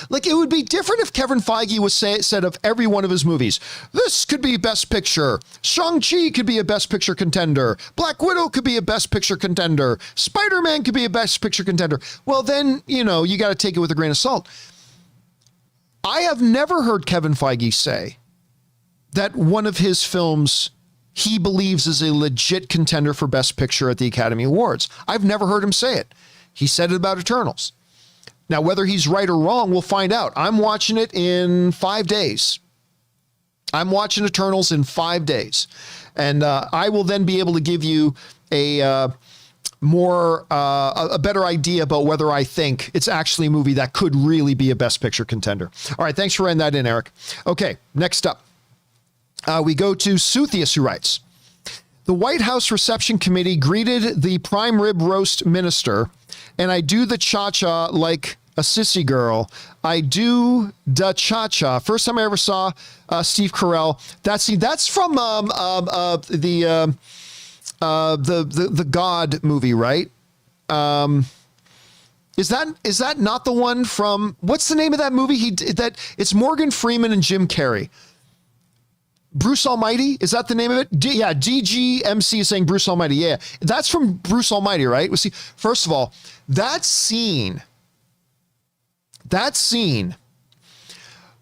like it would be different if Kevin Feige was said of every one of his movies, this could be Best Picture. Shang-Chi could be a Best Picture contender. Black Widow could be a Best Picture contender. Spider-Man could be a Best Picture contender. Well, then, you know, you got to take it with a grain of salt. I have never heard Kevin Feige say that one of his films he believes is a legit contender for Best Picture at the Academy Awards. I've never heard him say it. He said it about Eternals. Now, whether he's right or wrong, we'll find out. I'm watching it in 5 days. I'm watching Eternals in 5 days. And I will then be able to give you a better idea about whether I think it's actually a movie that could really be a Best Picture contender. All right, thanks for writing that in, Eric. Okay, next up, we go to Sutheas, who writes, the White House Reception Committee greeted the prime rib roast minister, and I do the cha-cha like a sissy girl. I do the cha-cha. First time I ever saw Steve Carell. That's from the God movie, right? Is that not the one from, what's the name of that movie? It's Morgan Freeman and Jim Carrey. Bruce Almighty, is that the name of it? DGMC is saying Bruce Almighty. Yeah, that's from Bruce Almighty, right? Well, see, first of all, that scene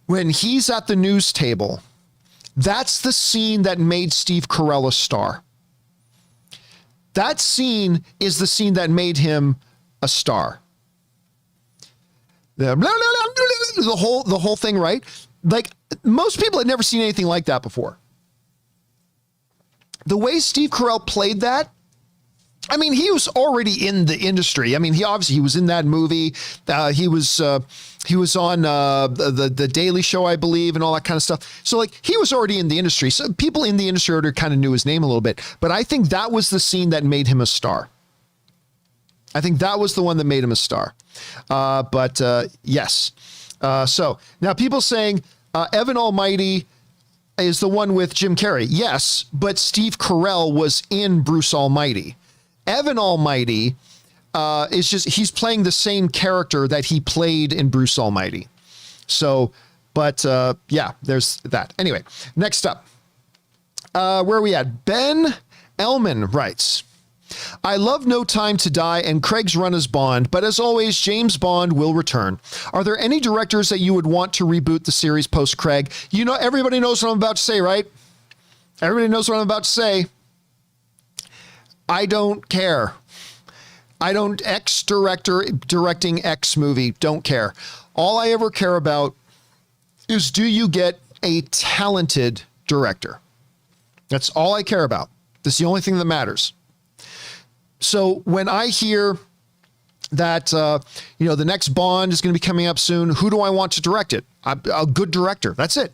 when he's at the news table, that's the scene that made Steve Carell a star. That scene is the scene that made him a star. The whole thing, right? Like, most people had never seen anything like that before. The way Steve Carell played that, I mean, he was already in the industry. I mean, he was in that movie. He was on the Daily Show, I believe, and all that kind of stuff. So, like, he was already in the industry. So people in the industry already kind of knew his name a little bit. But I think that was the scene that made him a star. I think that was the one that made him a star. Yes. So now people saying Evan Almighty is the one with Jim Carrey. Yes, but Steve Carell was in Bruce Almighty. Evan Almighty he's playing the same character that he played in Bruce Almighty. So, yeah, there's that. Anyway, next up, where are we at? Ben Elman writes, I love No Time to Die and Craig's run as Bond, but as always, James Bond will return. Are there any directors that you would want to reboot the series post Craig? You know, everybody knows what I'm about to say, right? Everybody knows what I'm about to say. I don't care. X director directing X movie, don't care. All I ever care about is, do you get a talented director? That's all I care about. That's the only thing that matters. So when I hear that, the next Bond is going to be coming up soon, who do I want to direct it? A good director. That's it.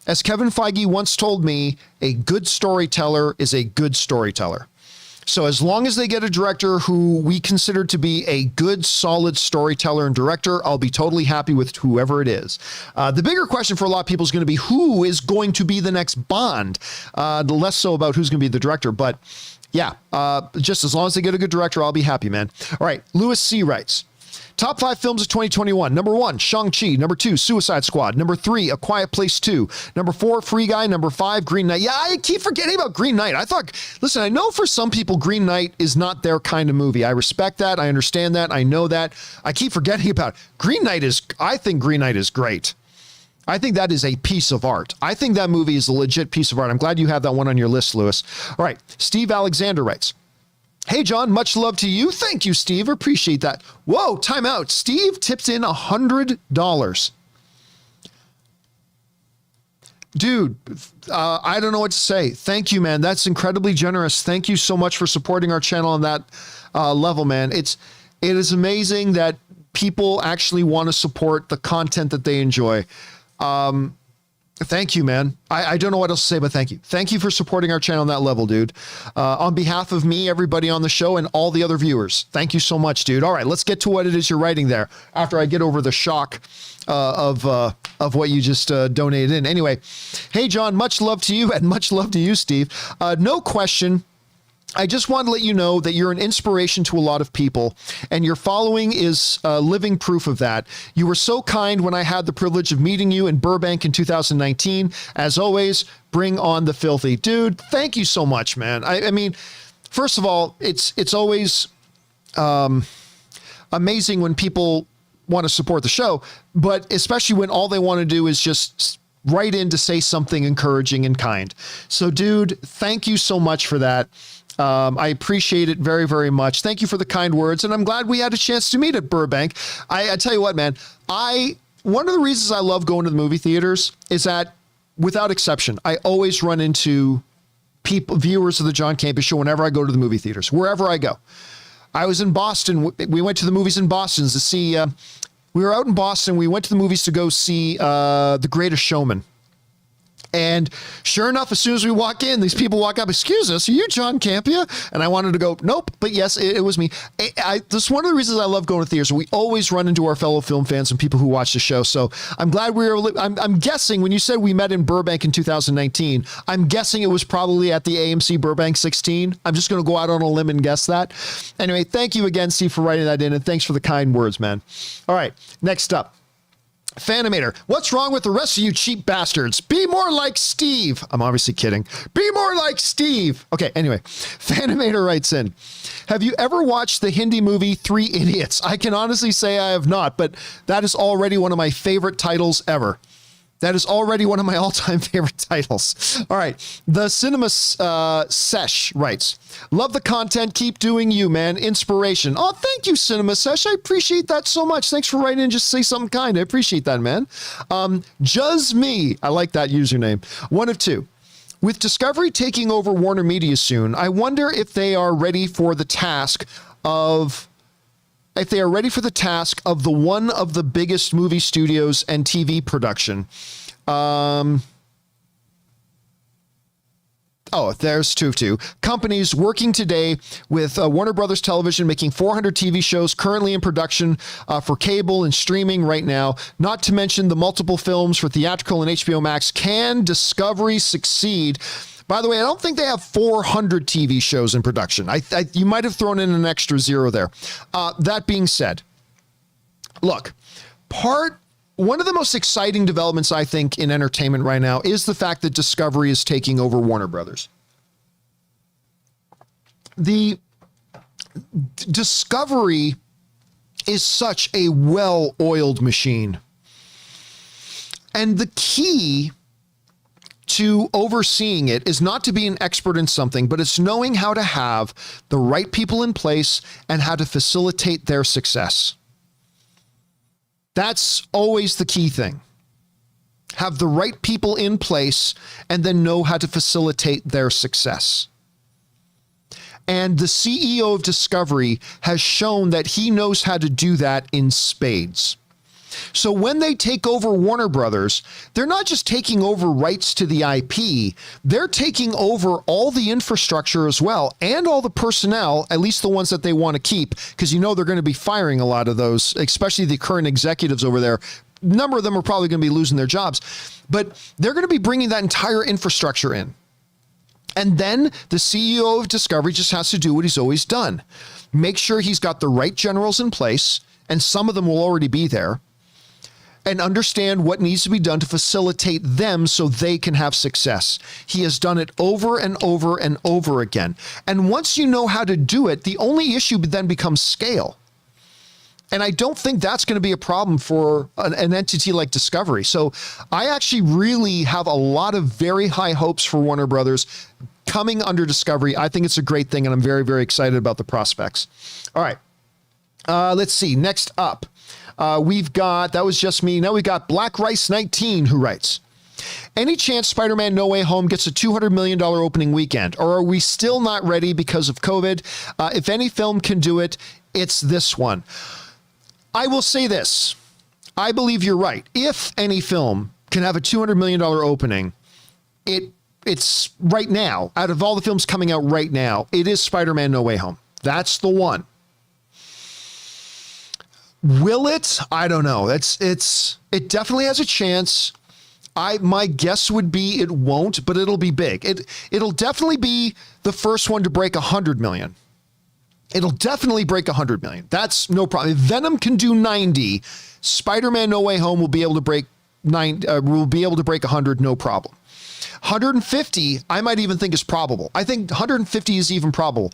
As Kevin Feige once told me, a good storyteller is a good storyteller. So as long as they get a director who we consider to be a good, solid storyteller and director, I'll be totally happy with whoever it is. The bigger question for a lot of people is going to be who is going to be the next Bond. Less so about who's going to be the director, but yeah, just as long as they get a good director, I'll be happy, man. All right, Lewis C. writes, top 5 films of 2021. Number 1, Shang-Chi. Number 2, Suicide Squad. Number 3, A Quiet Place 2. Number 4, Free Guy. Number 5, Green Knight. Yeah, I keep forgetting about Green Knight. Listen, I know for some people, Green Knight is not their kind of movie. I respect that. I understand that. I know that. I keep forgetting about it. I think Green Knight is great. I think that is a piece of art. I think that movie is a legit piece of art. I'm glad you have that one on your list, Lewis. All right. Steve Alexander writes, hey, John, much love to you. Thank you, Steve. Appreciate that. Whoa, time out. Steve tipped in $100. Dude, I don't know what to say. Thank you, man. That's incredibly generous. Thank you so much for supporting our channel on that level, man. It is amazing that people actually want to support the content that they enjoy. Thank you, man. I don't know what else to say, but thank you. Thank you for supporting our channel on that level, dude. On behalf of me, everybody on the show, and all the other viewers, thank you so much, dude. All right, let's get to what it is you're writing there after I get over the shock of what you just donated in. Anyway, hey, John, much love to you and much love to you, Steve. No question. I just want to let you know that you're an inspiration to a lot of people, and your following is living proof of that. You were so kind when I had the privilege of meeting you in Burbank in 2019. As always, bring on the filthy. Dude, thank you so much, man. I mean, first of all, it's always amazing when people want to support the show, but especially when all they want to do is just write in to say something encouraging and kind. So, dude, thank you so much for that. I appreciate it very, very much. Thank you for the kind words. And I'm glad we had a chance to meet at Burbank. I tell you what, man, one of the reasons I love going to the movie theaters is that, without exception, I always run into viewers of the John Campea Show whenever I go to the movie theaters, wherever I go. I was in Boston. We went to the movies in Boston to see, we were out in Boston. We went to the movies to go see The Greatest Showman. And sure enough, as soon as we walk in, these people walk up, excuse us, are you John Campea? And I wanted to go, nope, but yes, it was me. This is one of the reasons I love going to theaters. We always run into our fellow film fans and people who watch the show. So I'm glad I'm guessing when you said we met in Burbank in 2019, I'm guessing it was probably at the AMC Burbank 16. I'm just going to go out on a limb and guess that. Anyway, thank you again, Steve, for writing that in. And thanks for the kind words, man. All right, next up. Fanimator, what's wrong with the rest of you cheap bastards? Be more like Steve. I'm obviously kidding. Be more like Steve. Okay, anyway, Fanimator writes in, have you ever watched the Hindi movie 3 Idiots? I can honestly say I have not, but that is already one of my favorite titles ever. That is already one of my all-time favorite titles. All right. The Cinema Sesh writes, love the content. Keep doing you, man. Inspiration. Oh, thank you, Cinema Sesh. I appreciate that so much. Thanks for writing in. Just say something kind. I appreciate that, man. Just me. I like that username. One of two. With Discovery taking over Warner Media soon, I wonder if they are ready for the task of the one of the biggest movie studios and TV production. There's two companies working today with Warner Brothers Television, making 400 TV shows currently in production for cable and streaming right now, not to mention the multiple films for theatrical and HBO Max. Can Discovery succeed? By the way, I don't think they have 400 TV shows in production. You might have thrown in an extra zero there. That being said, look, one of the most exciting developments, I think, in entertainment right now is the fact that Discovery is taking over Warner Brothers. The Discovery is such a well-oiled machine. And the key to overseeing it is not to be an expert in something, but it's knowing how to have the right people in place and how to facilitate their success. That's always the key thing. Have the right people in place and then know how to facilitate their success. And the CEO of Discovery has shown that he knows how to do that in spades. So when they take over Warner Brothers, they're not just taking over rights to the IP, they're taking over all the infrastructure as well, and all the personnel, at least the ones that they want to keep, because they're going to be firing a lot of those, especially the current executives over there. A number of them are probably going to be losing their jobs, but they're going to be bringing that entire infrastructure in. And then the CEO of Discovery just has to do what he's always done. Make sure he's got the right generals in place, and some of them will already be there, and understand what needs to be done to facilitate them so they can have success. He has done it over and over and over again. And once you know how to do it, the only issue then becomes scale. And I don't think that's going to be a problem for an entity like Discovery. So I actually really have a lot of very high hopes for Warner Brothers coming under Discovery. I think it's a great thing, and I'm very, very excited about the prospects. All right. Let's see. Next up. That was just me. Now we got Black Rice 19 who writes, any chance SpiderMan No Way Home gets a $200 million opening weekend, or are we still not ready because of COVID? If any film can do it, it's this one. I will say this. I believe you're right. If any film can have a $200 million opening, it's right now, out of all the films coming out right now, it is SpiderMan No Way Home. That's the one. Will it? I don't know. It definitely has a chance. My guess would be it won't, but it'll be big. It'll definitely be the first one to break 100 million. It'll definitely break 100 million. That's no problem. If Venom can do 90, Spider-Man No Way Home will be able to break 100, no problem. 150, I might even think is probable. I think 150 is even probable.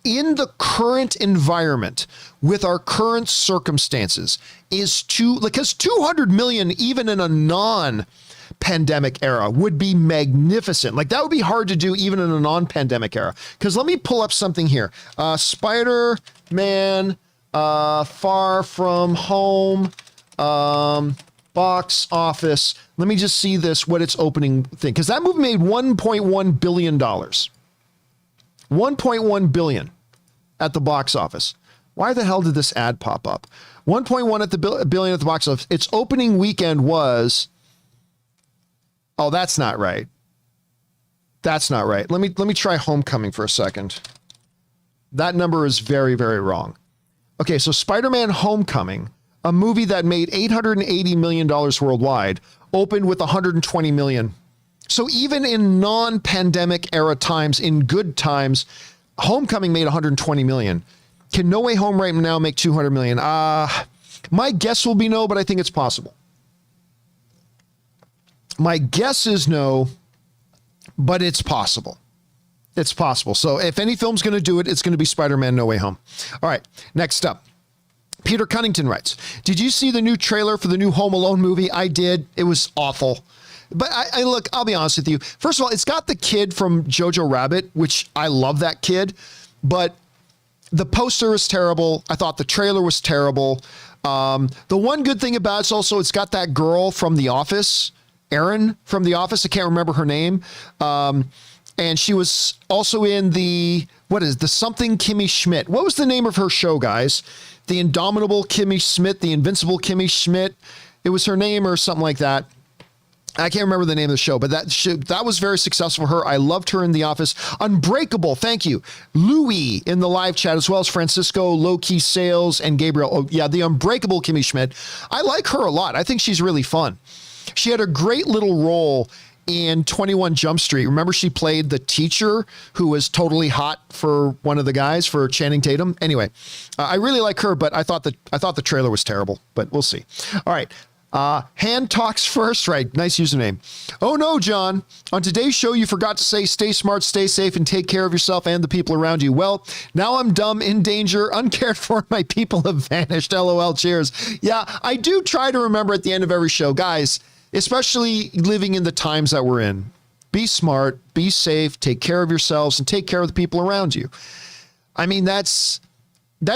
In the current environment, with our current circumstances, because 200 million, even in a non-pandemic era, would be magnificent. Like, that would be hard to do even in a non-pandemic era. Because let me pull up something here. Spider-Man Far From Home box office. Let me just see what its opening thing. Because that movie made $1.1 billion. 1.1 billion at the box office. Why the hell did this ad pop up? 1.1 at the billion at the box office. Its opening weekend was Oh, that's not right. That's not right. Let me try Homecoming for a second. That number is very, very wrong. Okay, so Spider-Man Homecoming, a movie that made $880 million worldwide, opened with $120 million. So even in non-pandemic era times, in good times, Homecoming made $120 million. Can No Way Home right now make $200 million? My guess will be no, but I think it's possible. My guess is no, but it's possible. It's possible. So if any film's going to do it, it's going to be Spider-Man No Way Home. All right, next up. Peter Cunnington writes, did you see the new trailer for the new Home Alone movie? I did. It was awful. But I look, I'll be honest with you. First of all, it's got the kid from Jojo Rabbit, which I love that kid. But the poster is terrible. I thought the trailer was terrible. The one good thing about it's also it's got that girl from The Office, Erin from The Office. I can't remember her name. And she was also in the something Kimmy Schmidt. What was the name of her show, guys? The Indomitable Kimmy Schmidt, the Invincible Kimmy Schmidt. It was her name or something like that. I can't remember the name of the show, but that was very successful for her. I loved her in The Office. Unbreakable, thank you. Louis in the live chat, as well as Francisco, Low-Key Sales, and Gabriel. Oh, yeah, the Unbreakable Kimmy Schmidt. I like her a lot. I think she's really fun. She had a great little role in 21 Jump Street. Remember she played the teacher who was totally hot for one of the guys, for Channing Tatum? Anyway, I really like her, but I thought the trailer was terrible, but we'll see. All right. Hand talks first, right? Nice username. Oh no, John. On today's show, you forgot to say stay smart, stay safe, and take care of yourself and the people around you. Well, now I'm dumb, in danger, uncared for, my people have vanished. LOL, cheers. Yeah, I do try to remember at the end of every show, guys, especially living in the times that we're in. Be smart, be safe, take care of yourselves, and take care of the people around you. I mean, that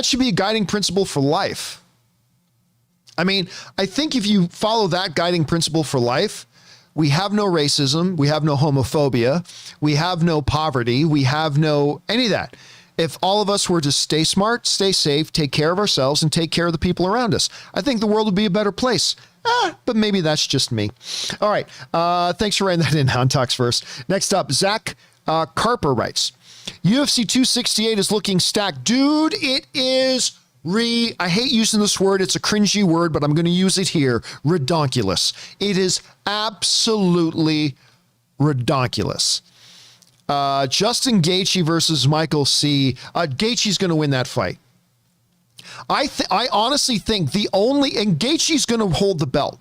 should be a guiding principle for life. I mean, I think if you follow that guiding principle for life, we have no racism, we have no homophobia, we have no poverty, we have no any of that. If all of us were to stay smart, stay safe, take care of ourselves, and take care of the people around us, I think the world would be a better place. But maybe that's just me. All right. Thanks for writing that in, Hound Talks first. Next up, Zach Carper writes, UFC 268 is looking stacked. Dude, it is I hate using this word. It's a cringy word, but I'm going to use it here. Redonkulous. It is absolutely redonkulous. Justin Gaethje versus Michael C. Gaethje's going to win that fight. I honestly think and Gaethje's going to hold the belt.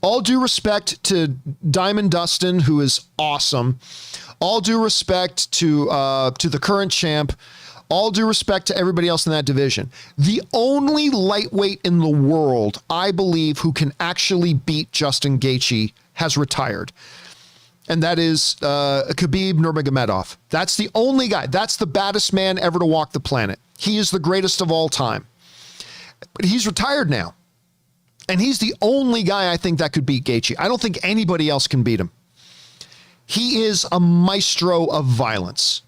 All due respect to Diamond Dustin, who is awesome. All due respect to the current champ. All due respect to everybody else in that division. The only lightweight in the world, I believe, who can actually beat Justin Gaethje has retired. And that is Khabib Nurmagomedov. That's the only guy. That's the baddest man ever to walk the planet. He is the greatest of all time. But he's retired now. And he's the only guy I think that could beat Gaethje. I don't think anybody else can beat him. He is a maestro of violence.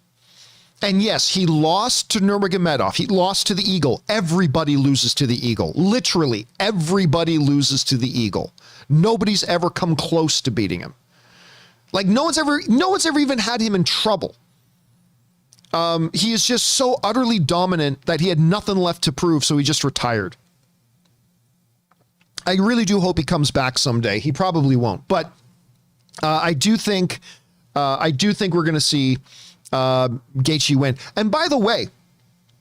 And yes, he lost to Nurmagomedov. He lost to the Eagle. Everybody loses to the Eagle. Literally, everybody loses to the Eagle. Nobody's ever come close to beating him. Like no one's ever even had him in trouble. He is just so utterly dominant that he had nothing left to prove, so he just retired. I really do hope he comes back someday. He probably won't, but I do think we're going to see Gaethje win. And by the way,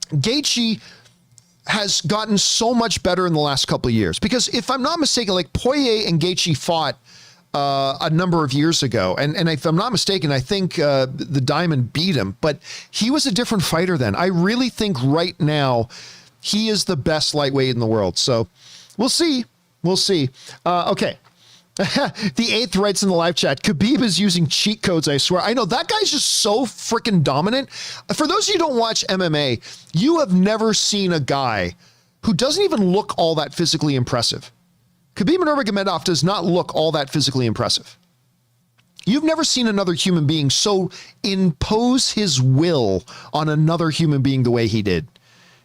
Gaethje has gotten so much better in the last couple of years, because if I'm not mistaken, like Poirier and Gaethje fought a number of years ago. And if I'm not mistaken, I think the Diamond beat him, but he was a different fighter then. I really think right now he is the best lightweight in the world. So we'll see. We'll see. Okay. The eighth writes in the live chat, Khabib is using cheat codes, I swear. I know that guy's just so freaking dominant. For those of you who don't watch MMA, you have never seen a guy who doesn't even look all that physically impressive. Khabib Nurmagomedov does not look all that physically impressive. You've never seen another human being so impose his will on another human being the way he did.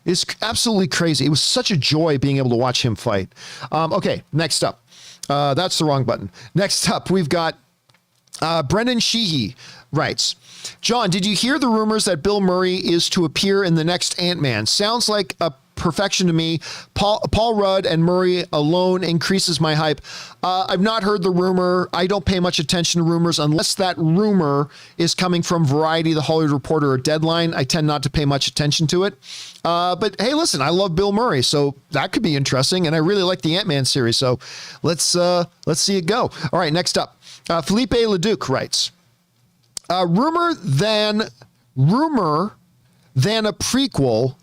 It's absolutely crazy. It was such a joy being able to watch him fight. Okay, next up. That's the wrong button. Next up, we've got Brendan Sheehan writes, John, did you hear the rumors that Bill Murray is to appear in the next Ant-Man? Sounds like a perfection to me. Paul Rudd and Murray alone increases my hype. I've not heard the rumor. I don't pay much attention to rumors unless that rumor is coming from Variety, The Hollywood Reporter, or Deadline. I tend not to pay much attention to it. But hey, listen, I love Bill Murray, so that could be interesting. And I really like the Ant-Man series. So let's see it go. All right, next up, Felipe Leduc writes, rumor than a prequel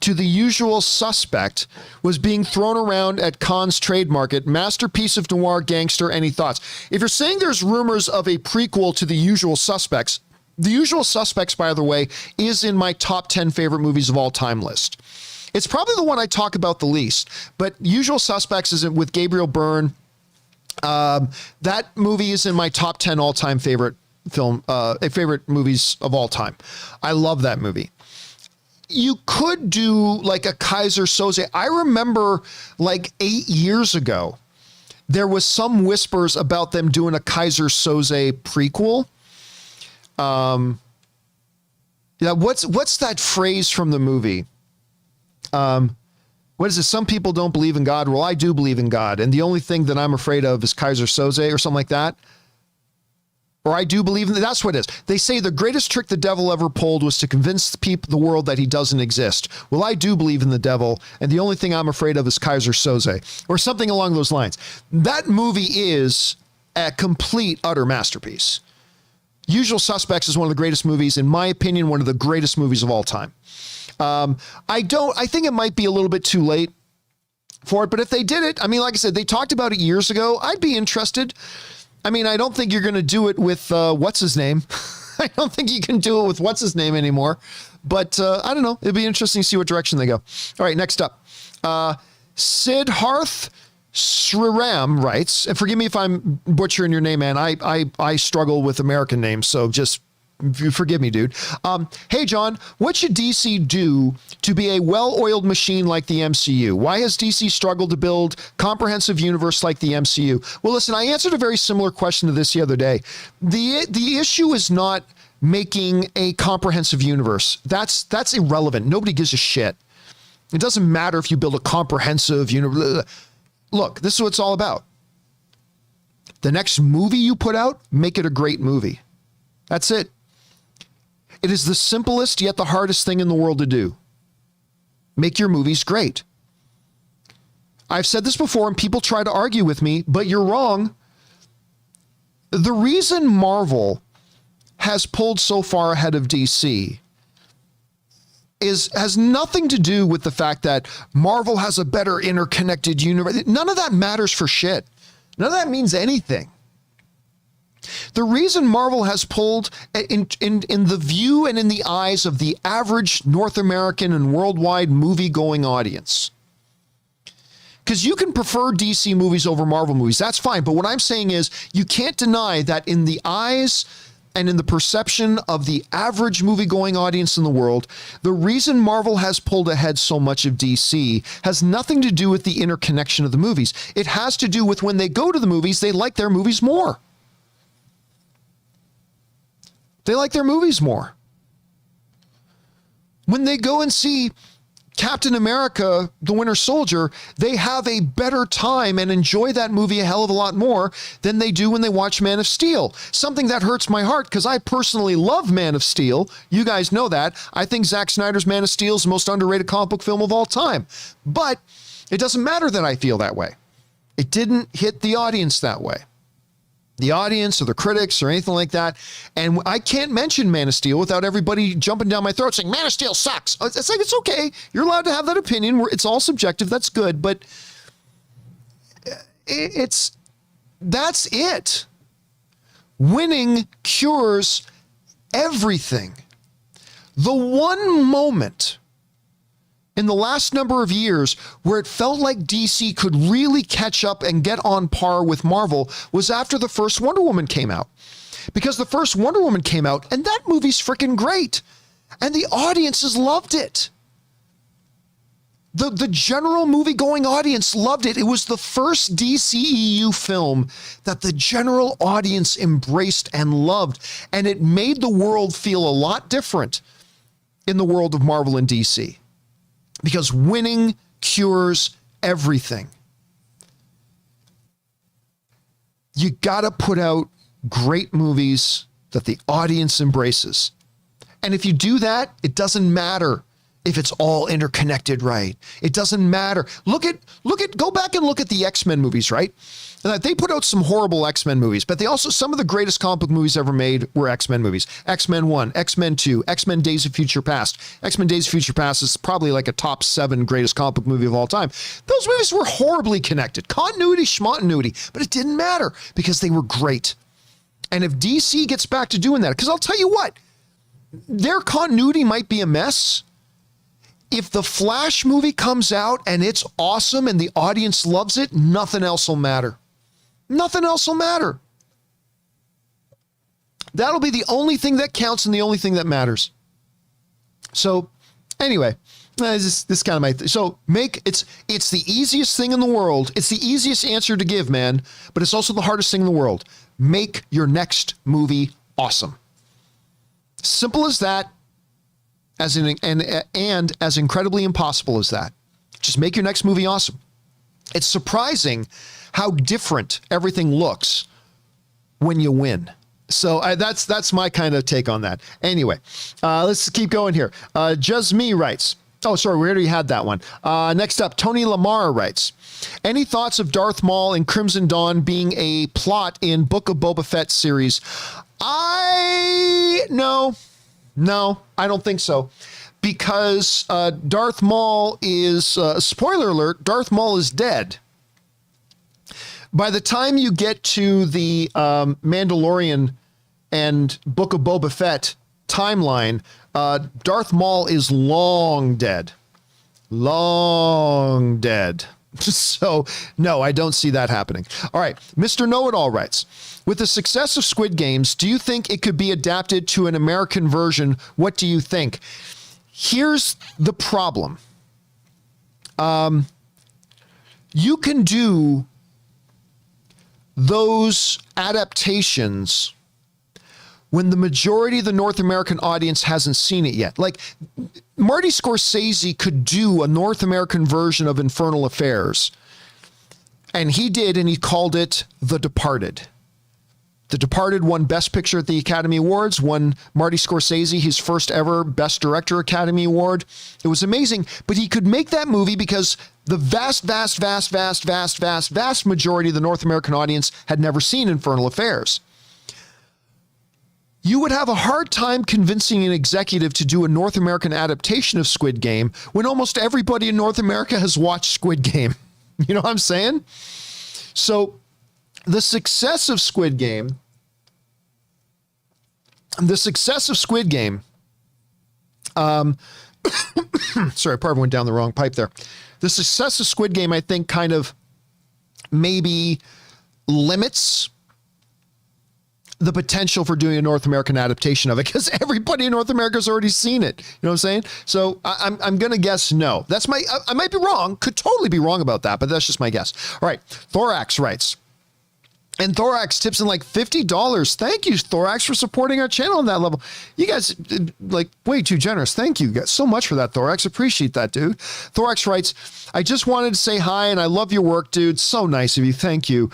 to The Usual Suspect was being thrown around at Khan's trade market. Masterpiece of noir gangster. Any thoughts? If you're saying there's rumors of a prequel to The Usual Suspects, The Usual Suspects, by the way, is in my top 10 favorite movies of all time list. It's probably the one I talk about the least, but Usual Suspects is with Gabriel Byrne. That movie is in my top 10 all-time favorite movies of all time. I love that movie. You could do like a Kaiser Soze. I remember like 8 years ago, there was some whispers about them doing a Kaiser Soze prequel. Yeah, what's that phrase from the movie? What is it? Some people don't believe in God. Well, I do believe in God. And the only thing that I'm afraid of is Kaiser Soze or something like that. Or I do believe in that. That's what it is. They say the greatest trick the devil ever pulled was to convince the world that he doesn't exist. Well, I do believe in the devil. And the only thing I'm afraid of is Kaiser Soze or something along those lines. That movie is a complete, utter masterpiece. Usual Suspects is one of the greatest movies, in my opinion, one of the greatest movies of all time. I think it might be a little bit too late for it, but if they did it, I mean, like I said, they talked about it years ago. I'd be interested. I mean, I don't think you're going to do it with, what's his name? I don't think you can do it with what's his name anymore, but, I don't know. It'd be interesting to see what direction they go. All right. Next up, Siddharth Sriram writes, and forgive me if I'm butchering your name, man. I struggle with American names. So just forgive me, dude. Hey, John, what should DC do to be a well-oiled machine like the MCU? Why has DC struggled to build comprehensive universe like the MCU? Well, listen, I answered a very similar question to this the other day. The issue is not making a comprehensive universe. That's irrelevant. Nobody gives a shit. It doesn't matter if you build a comprehensive universe. Look, this is what it's all about. The next movie you put out, make it a great movie. That's it. It is the simplest yet the hardest thing in the world to do. Make your movies great. I've said this before and people try to argue with me, but you're wrong. The reason Marvel has pulled so far ahead of DC has nothing to do with the fact that Marvel has a better interconnected universe. None of that matters for shit. None of that means anything. The reason Marvel has pulled in the view and in the eyes of the average North American and worldwide movie-going audience, because you can prefer DC movies over Marvel movies. That's fine. But what I'm saying is you can't deny that in the eyes and in the perception of the average movie-going audience in the world, the reason Marvel has pulled ahead so much of DC has nothing to do with the interconnection of the movies. It has to do with when they go to the movies, they like their movies more. They like their movies more. When they go and see Captain America, the Winter Soldier, they have a better time and enjoy that movie a hell of a lot more than they do when they watch Man of Steel. Something that hurts my heart because I personally love Man of Steel. You guys know that. I think Zack Snyder's Man of Steel is the most underrated comic book film of all time. But it doesn't matter that I feel that way. It didn't hit the audience that way. The audience or the critics or anything like that. And I can't mention Man of Steel without everybody jumping down my throat saying, Man of Steel sucks. It's like, it's okay. You're allowed to have that opinion. It's all subjective. That's good. But that's it. Winning cures everything. The one moment in the last number of years where it felt like DC could really catch up and get on par with Marvel was after the first Wonder Woman came out. Because the first Wonder Woman came out and that movie's freaking great. And the audiences loved it. The general movie-going audience loved it. It was the first DCEU film that the general audience embraced and loved, and it made the world feel a lot different in the world of Marvel and DC, because winning cures everything. You got to put out great movies that the audience embraces. And if you do that, it doesn't matter if it's all interconnected, right? It doesn't matter. Go back and look at the X-Men movies, right? And they put out some horrible X-Men movies, but some of the greatest comic book movies ever made were X-Men movies. X-Men 1, X-Men 2, X-Men Days of Future Past. X-Men Days of Future Past is probably like a top 7 greatest comic book movie of all time. Those movies were horribly connected. Continuity, schmontinuity, but it didn't matter because they were great. And if DC gets back to doing that, because I'll tell you what, their continuity might be a mess. If the Flash movie comes out and it's awesome and the audience loves it, nothing else will matter. Nothing else will matter. That'll be the only thing that counts and the only thing that matters. So anyway, this kind of my so it's the easiest thing in the world. It's the easiest answer to give, man, but it's also the hardest thing in the world. Make your next movie awesome. Simple as that. And as incredibly impossible as that. Just make your next movie awesome. It's surprising how different everything looks when you win. So that's my kind of take on that. Anyway, let's keep going here. Just Me writes. Oh, sorry, we already had that one. Next up, Tony Lamar writes, any thoughts of Darth Maul and Crimson Dawn being a plot in Book of Boba Fett series? No, I don't think so, because Darth Maul is, spoiler alert, Darth Maul is dead. By the time you get to the Mandalorian and Book of Boba Fett timeline, Darth Maul is long dead. Long dead. So, no, I don't see that happening. All right, Mr. Know-It-All writes, with the success of Squid Games, do you think it could be adapted to an American version? What do you think? Here's the problem. You can do those adaptations when the majority of the North American audience hasn't seen it yet. Like, Marty Scorsese could do a North American version of Infernal Affairs. And he did, and he called it The Departed. The Departed won Best Picture at the Academy Awards, won Marty Scorsese his first ever Best Director Academy Award. It was amazing, but he could make that movie because the vast majority of the North American audience had never seen Infernal Affairs. You would have a hard time convincing an executive to do a North American adaptation of Squid Game when almost everybody in North America has watched Squid Game. You know what I'm saying? So the success of Squid Game, sorry, probably went down the wrong pipe there. The success of Squid Game, I think, kind of maybe limits the potential for doing a North American adaptation of it because everybody in North America has already seen it. You know what I'm saying? So I'm going to guess no. I might be wrong, could totally be wrong about that, but that's just my guess. All right. Thorax writes, and Thorax tips in like $50. Thank you, Thorax, for supporting our channel on that level. You guys like way too generous. Thank you guys so much for that, Thorax. Appreciate that, dude. Thorax writes, I just wanted to say hi and I love your work, dude. So nice of you. Thank you.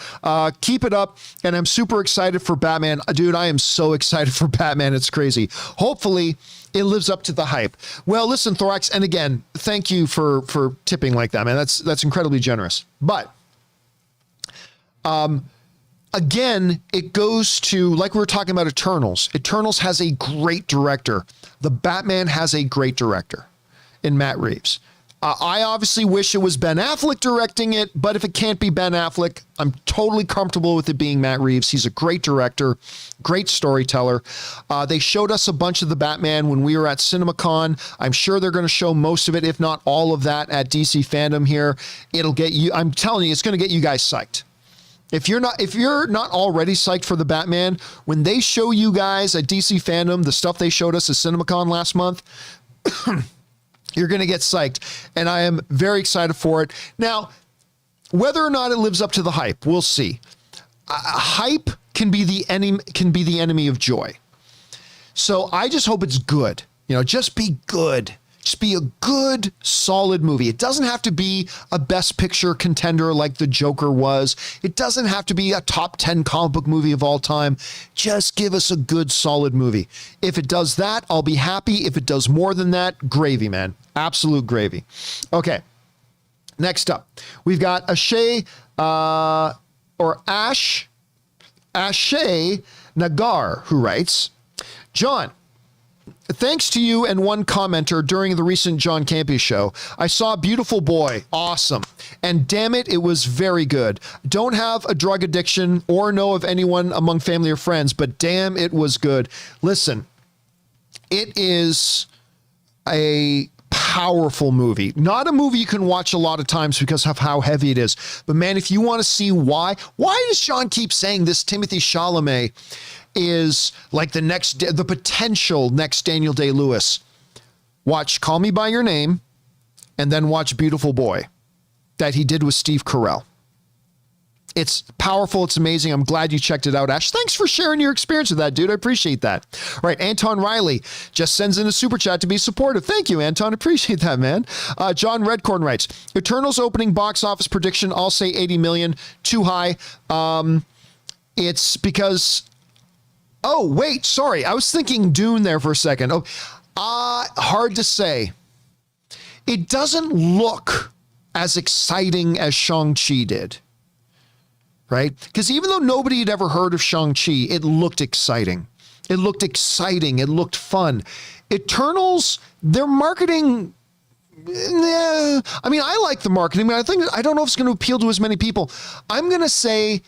Keep it up. And I'm super excited for Batman. Dude, I am so excited for Batman. It's crazy. Hopefully it lives up to the hype. Well, listen, Thorax, and again, thank you for tipping like that, man. That's incredibly generous. But again, it goes to, like we were talking about Eternals. Eternals has a great director. The Batman has a great director in Matt Reeves. I obviously wish it was Ben Affleck directing it, but if it can't be Ben Affleck, I'm totally comfortable with it being Matt Reeves. He's a great director, great storyteller. They showed us a bunch of the Batman when we were at CinemaCon. I'm sure they're going to show most of it, if not all of that, at DC Fandom here. It'll get you, I'm telling you, it's going to get you guys psyched. If you're not already psyched for the Batman, when they show you guys at DC Fandom the stuff they showed us at CinemaCon last month, You're going to get psyched, and I am very excited for it. Now, whether or not it lives up to the hype, we'll see. Hype can be the enemy of joy. So I just hope it's good. Just be good. Just be a good, solid movie. It doesn't have to be a Best Picture contender like The Joker was. It doesn't have to be a top 10 comic book movie of all time. Just give us a good, solid movie. If it does that, I'll be happy. If it does more than that, gravy, man. Absolute gravy. Okay. Next up, we've got Ashay Nagar, who writes, John, thanks to you and one commenter during the recent John Campea show, I saw Beautiful Boy. Awesome. And damn it, it was very good. Don't have a drug addiction or know of anyone among family or friends, but damn, it was good. Listen, it is a powerful movie. Not a movie you can watch a lot of times because of how heavy it is. But man, if you want to see why does Sean keep saying this Timothée Chalamet is like the potential next Daniel Day-Lewis? Watch Call Me By Your Name and then watch Beautiful Boy that he did with Steve Carell. It's powerful. It's amazing. I'm glad you checked it out, Ash. Thanks for sharing your experience with that, dude. I appreciate that. All right. Anton Riley just sends in a super chat to be supportive. Thank you, Anton. Appreciate that, man. John Redcorn writes, Eternals opening box office prediction. I'll say 80 million. Too high. It's because... Oh, wait. Sorry. I was thinking Dune there for a second. Hard to say. It doesn't look as exciting as Shang-Chi did. Right? Because even though nobody had ever heard of Shang-Chi, it looked exciting. It looked exciting. It looked fun. Eternals, their marketing, I mean, I like the marketing, but I don't know if it's going to appeal to as many people. I'm going to say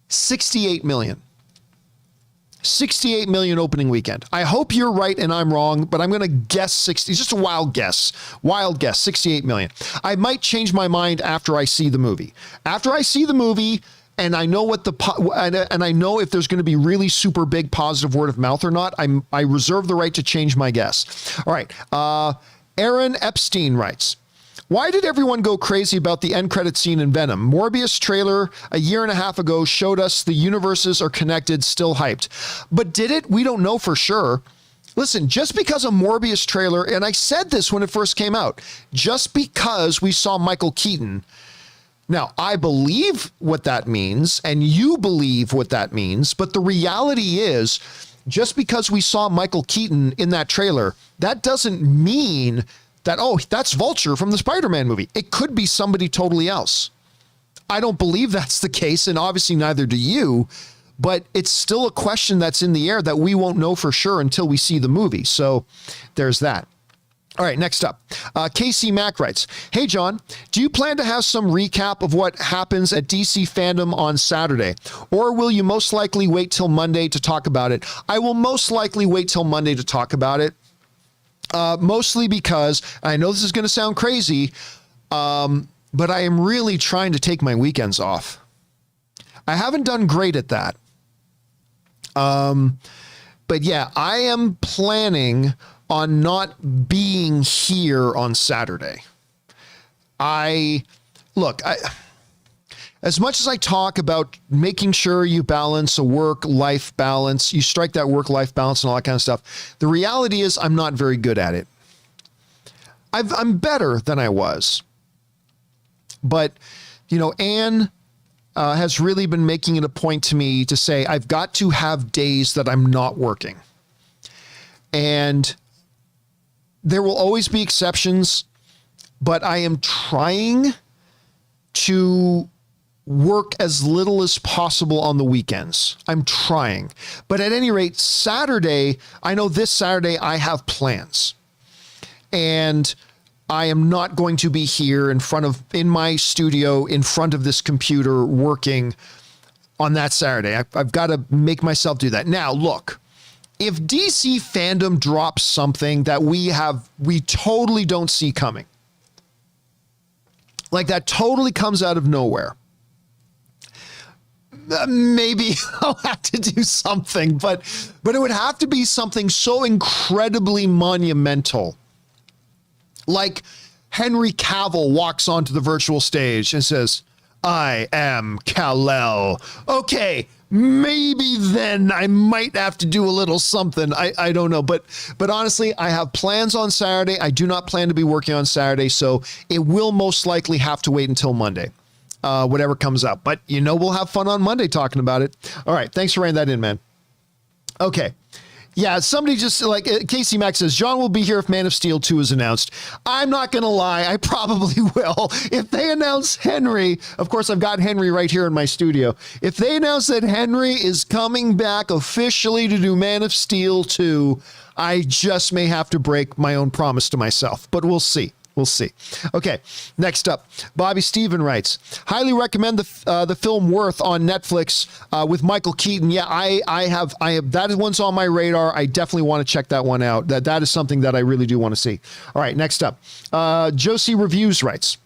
68 million. 68 million opening weekend. I hope you're right and I'm wrong, but I'm going to guess 60. It's just a wild guess. 68 million. I might change my mind after I see the movie. After I see the movie and I know and I know if there's going to be really super big positive word of mouth or not, I reserve the right to change my guess. All right. Aaron Epstein writes, why did everyone go crazy about the end credit scene in Venom? Morbius trailer a year and a half ago showed us the universes are connected, still hyped. But did it? We don't know for sure. Listen, just because a Morbius trailer, and I said this when it first came out, just because we saw Michael Keaton. Now, I believe what that means, and you believe what that means, but the reality is, just because we saw Michael Keaton in that trailer, that doesn't mean that, that's Vulture from the Spider-Man movie. It could be somebody totally else. I don't believe that's the case, and obviously neither do you, but it's still a question that's in the air that we won't know for sure until we see the movie. So there's that. All right, next up, KC Mack writes, hey, John, do you plan to have some recap of what happens at DC Fandom on Saturday? Or will you most likely wait till Monday to talk about it? I will most likely wait till Monday to talk about it. Mostly because I know this is going to sound crazy, but I am really trying to take my weekends off. I haven't done great at that. But yeah, I am planning on not being here on Saturday. As much as I talk about making sure you balance a work-life balance, you strike that work-life balance and all that kind of stuff, the reality is I'm not very good at it. I'm better than I was. But, Anne has really been making it a point to me to say, I've got to have days that I'm not working. And there will always be exceptions, but I am trying to work as little as possible on the weekends. I'm trying. But at any rate, Saturday, I know this Saturday I have plans. And I am not going to be here in my studio, in front of this computer working on that Saturday. I've got to make myself do that. Now, look, if DC Fandom drops something that we totally don't see coming, like that totally comes out of nowhere, maybe I'll have to do something, but it would have to be something so incredibly monumental Like Henry Cavill walks onto the virtual stage and says, I am Kal-El. Okay, maybe then I might have to do a little something. I don't know. But honestly, I have plans on Saturday. I do not plan to be working on Saturday, so it will most likely have to wait until Monday, whatever comes up. But we'll have fun on Monday talking about it. All right, thanks for writing that in, man. Okay. Yeah, somebody just like Casey Mack says, John will be here if Man of Steel 2 is announced. I'm not going to lie. I probably will. If they announce Henry, of course, I've got Henry right here in my studio. If they announce that Henry is coming back officially to do Man of Steel 2, I just may have to break my own promise to myself, but we'll see. We'll see. Okay, next up, Bobby Steven writes, highly recommend the film Worth on Netflix with Michael Keaton. Yeah, I have that one's on my radar. I definitely want to check that one out. That is something that I really do want to see. All right, next up, Josie Reviews writes,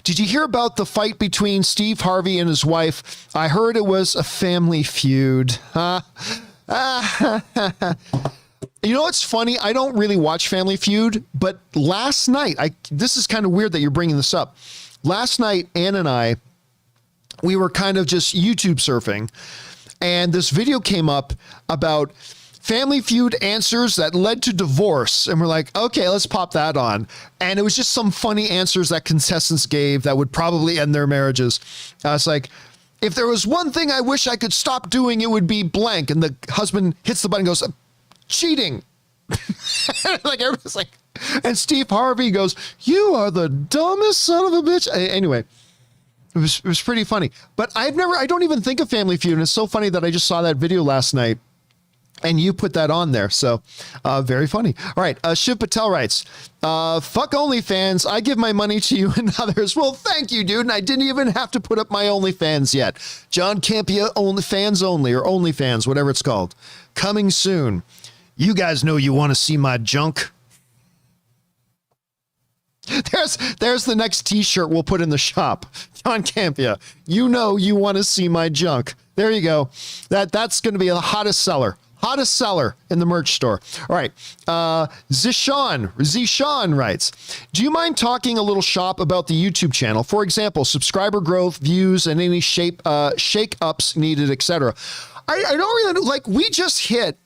did you hear about the fight between Steve Harvey and his wife? I heard it was a family feud. You know what's funny? I don't really watch Family Feud, but last night, this is kind of weird that you're bringing this up. Last night, Ann and I, we were kind of just YouTube surfing, and this video came up about Family Feud answers that led to divorce. And we're like, okay, let's pop that on. And it was just some funny answers that contestants gave that would probably end their marriages. It's like, if there was one thing I wish I could stop doing, it would be blank. And the husband hits the button and goes, cheating. Like everybody's like, and Steve Harvey goes, you are the dumbest son of a bitch. Anyway, it was pretty funny, but I don't even think of Family Feud. And it's so funny that I just saw that video last night and you put that on there. So very funny. All right. Shiv Patel writes, fuck OnlyFans. I give my money to you and others. Well, thank you, dude. And I didn't even have to put up my OnlyFans yet. John Campea OnlyFans only, or OnlyFans, whatever it's called. Coming soon. You guys know you want to see my junk. There's the next t-shirt we'll put in the shop. John Campea, you know you want to see my junk. There you go. That's going to be the hottest seller in the merch store. All right. Zishan writes, do you mind talking a little shop about the YouTube channel? For example, subscriber growth, views, and any shake-ups needed, etc. I don't really like, we just hit,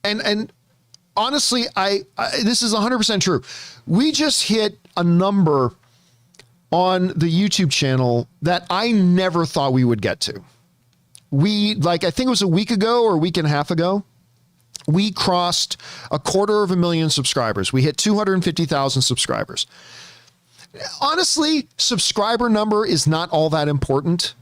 and honestly, this is 100% true. We just hit a number on the YouTube channel that I never thought we would get to. I think it was a week ago or a week and a half ago, we crossed 250,000 subscribers. We hit 250,000 subscribers. Honestly, subscriber number is not all that important.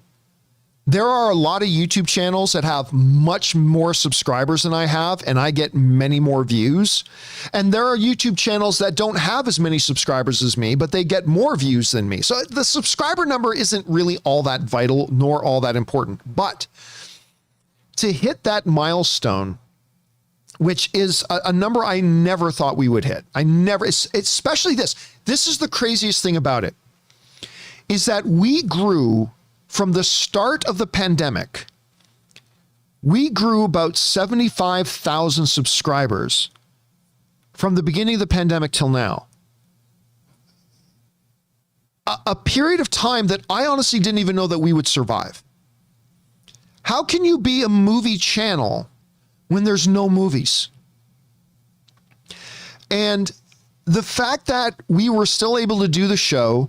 There are a lot of YouTube channels that have much more subscribers than I have, and I get many more views. And there are YouTube channels that don't have as many subscribers as me, but they get more views than me. So the subscriber number isn't really all that vital nor all that important. But to hit that milestone, which is a number I never thought we would hit. Especially this is the craziest thing about it, is that we grew from the start of the pandemic. We grew about 75,000 subscribers from the beginning of the pandemic till now. A period of time that I honestly didn't even know that we would survive. How can you be a movie channel when there's no movies? And the fact that we were still able to do the show,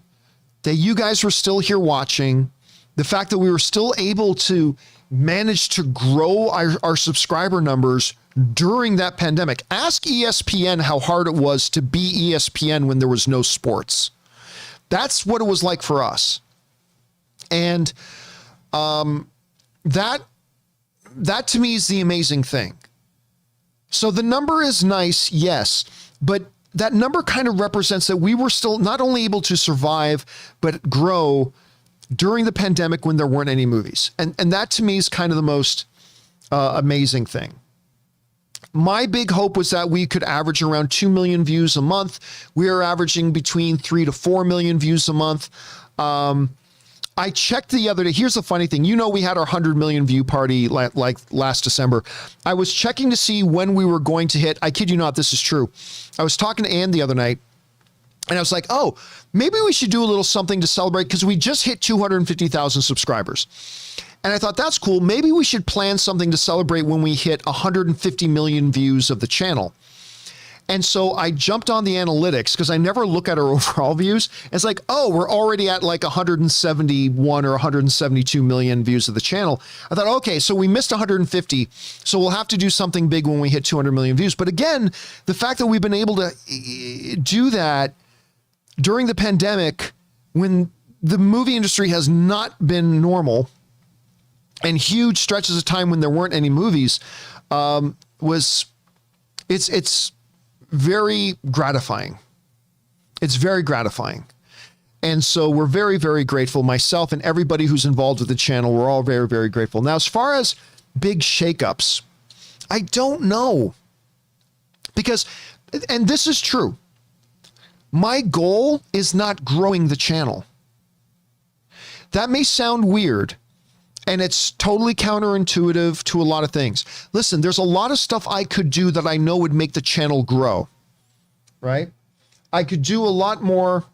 that you guys were still here watching, the fact that we were still able to manage to grow our subscriber numbers during that pandemic. Ask ESPN how hard it was to be ESPN when there was no sports. That's what it was like for us. And that to me is the amazing thing. So the number is nice, yes, but that number kind of represents that we were still not only able to survive, but grow during the pandemic when there weren't any movies. And that to me is kind of the most amazing thing. My big hope was that we could average around 2 million views a month. We are averaging between 3 to 4 million views a month. I checked the other day. Here's the funny thing. You know, we had our 100 million view party like last December. I was checking to see when we were going to hit. I kid you not, this is true. I was talking to Ann the other night, and I was like, oh, maybe we should do a little something to celebrate because we just hit 250,000 subscribers. And I thought, that's cool. Maybe we should plan something to celebrate when we hit 150 million views of the channel. And so I jumped on the analytics because I never look at our overall views. It's like, oh, we're already at like 171 or 172 million views of the channel. I thought, okay, so we missed 150. So we'll have to do something big when we hit 200 million views. But again, the fact that we've been able to do that during the pandemic, when the movie industry has not been normal and huge stretches of time when there weren't any movies, it's very gratifying. It's very gratifying. And so we're very, very grateful. Myself and everybody who's involved with the channel, we're all very, very grateful. Now, as far as big shakeups, I don't know. Because, and this is true, my goal is not growing the channel. That may sound weird, and it's totally counterintuitive to a lot of things. Listen, there's a lot of stuff I could do that I know would make the channel grow, right? I could do a lot more.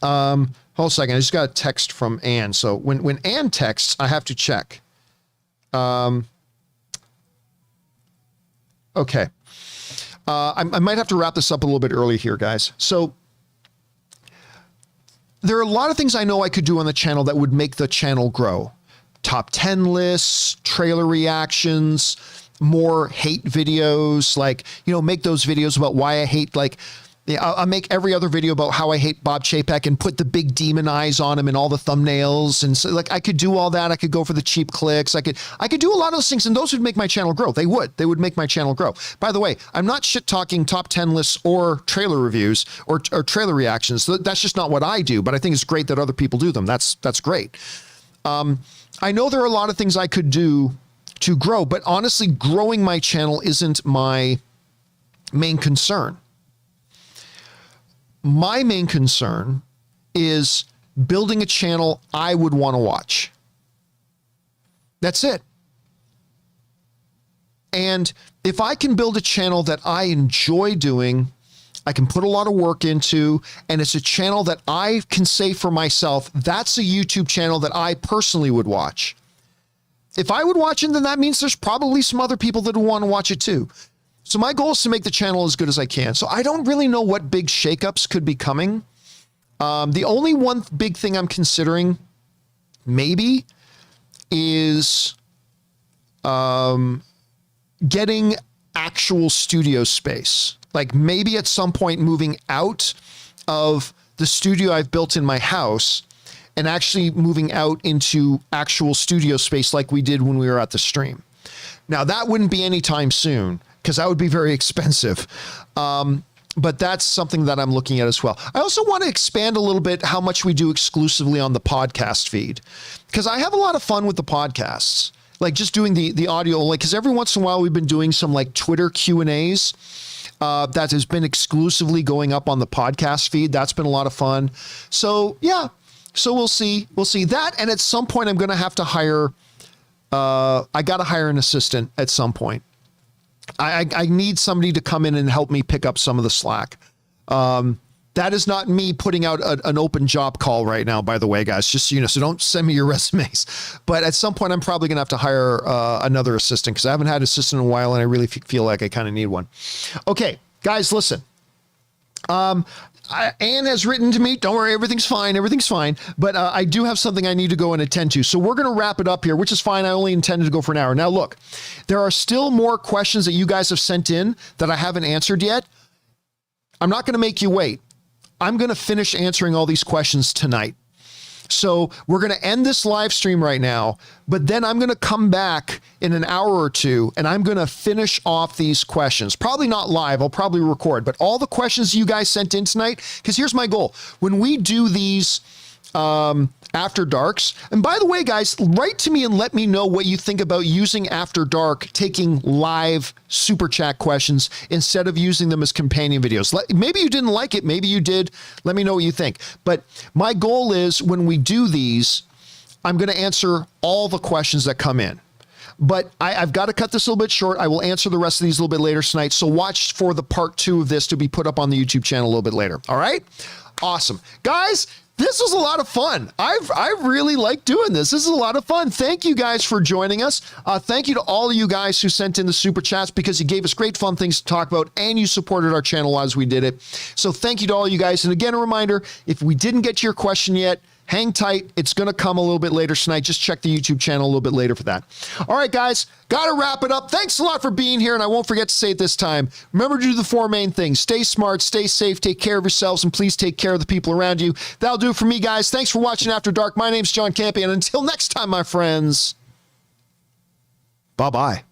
Hold a second. I just got a text from Ann. So when Ann texts, I have to check. Okay. I might have to wrap this up a little bit early here, guys. So there are a lot of things I know I could do on the channel that would make the channel grow. Top 10 lists, trailer reactions, more hate videos, like, you know, make those videos about why I hate, like, I'll make every other video about how I hate Bob Chapek and put the big demon eyes on him in all the thumbnails. And so, like, I could do all that. I could go for the cheap clicks. I could do a lot of those things, and those would make my channel grow. They would make my channel grow. By the way, I'm not shit talking top 10 lists or trailer reviews or trailer reactions. That's just not what I do, but I think it's great that other people do them. That's great. I know there are a lot of things I could do to grow, but honestly, growing my channel isn't my main concern. My main concern is building a channel I would want to watch. That's it. And if I can build a channel that I enjoy doing, I can put a lot of work into, and it's a channel that I can say for myself, that's a YouTube channel that I personally would watch. If I would watch it, then that means there's probably some other people that would want to watch it too. So my goal is to make the channel as good as I can. So I don't really know what big shakeups could be coming. The only one big thing I'm considering maybe is getting actual studio space. Like maybe at some point moving out of the studio I've built in my house and actually moving out into actual studio space like we did when we were at the stream. Now that wouldn't be anytime soon because that would be very expensive. But that's something that I'm looking at as well. I also want to expand a little bit how much we do exclusively on the podcast feed, because I have a lot of fun with the podcasts, like just doing the audio, like, because every once in a while we've been doing some like Twitter Q&As that has been exclusively going up on the podcast feed. That's been a lot of fun. So yeah, so we'll see that. And at some point I'm going to have to hire, I got to hire an assistant at some point. I need somebody to come in and help me pick up some of the slack. That is not me putting out an open job call right now, by the way, guys, just so you know, so don't send me your resumes. But at some point, I'm probably going to have to hire another assistant because I haven't had an assistant in a while and I really feel like I kind of need one. Okay, guys, listen. Anne has written to me. Don't worry, everything's fine. Everything's fine. But I do have something I need to go and attend to. So we're going to wrap it up here, which is fine. I only intended to go for an hour. Now, look, there are still more questions that you guys have sent in that I haven't answered yet. I'm not going to make you wait. I'm going to finish answering all these questions tonight. So we're going to end this live stream right now, but then I'm going to come back in an hour or two and I'm going to finish off these questions. Probably not live. I'll probably record, but all the questions you guys sent in tonight, because here's my goal. When we do these After Darks. And by the way, guys, write to me and let me know what you think about using After Dark, taking live super chat questions instead of using them as companion videos. Maybe you didn't like it. Maybe you did. Let me know what you think. But my goal is when we do these, I'm going to answer all the questions that come in. But I've got to cut this a little bit short. I will answer the rest of these a little bit later tonight. So watch for the part 2 of this to be put up on the YouTube channel a little bit later. All right? Awesome. Guys, this was a lot of fun. I really like doing this. This is a lot of fun. Thank you guys for joining us. Thank you to all of you guys who sent in the super chats because you gave us great fun things to talk about and you supported our channel as we did it. So thank you to all you guys. And again, a reminder, if we didn't get to your question yet, hang tight. It's going to come a little bit later tonight. Just check the YouTube channel a little bit later for that. All right, guys, got to wrap it up. Thanks a lot for being here. And I won't forget to say it this time. Remember to do the 4 main things. Stay smart, stay safe, take care of yourselves, and please take care of the people around you. That'll do it for me, guys. Thanks for watching After Dark. My name's John Campea. And until next time, my friends, bye-bye.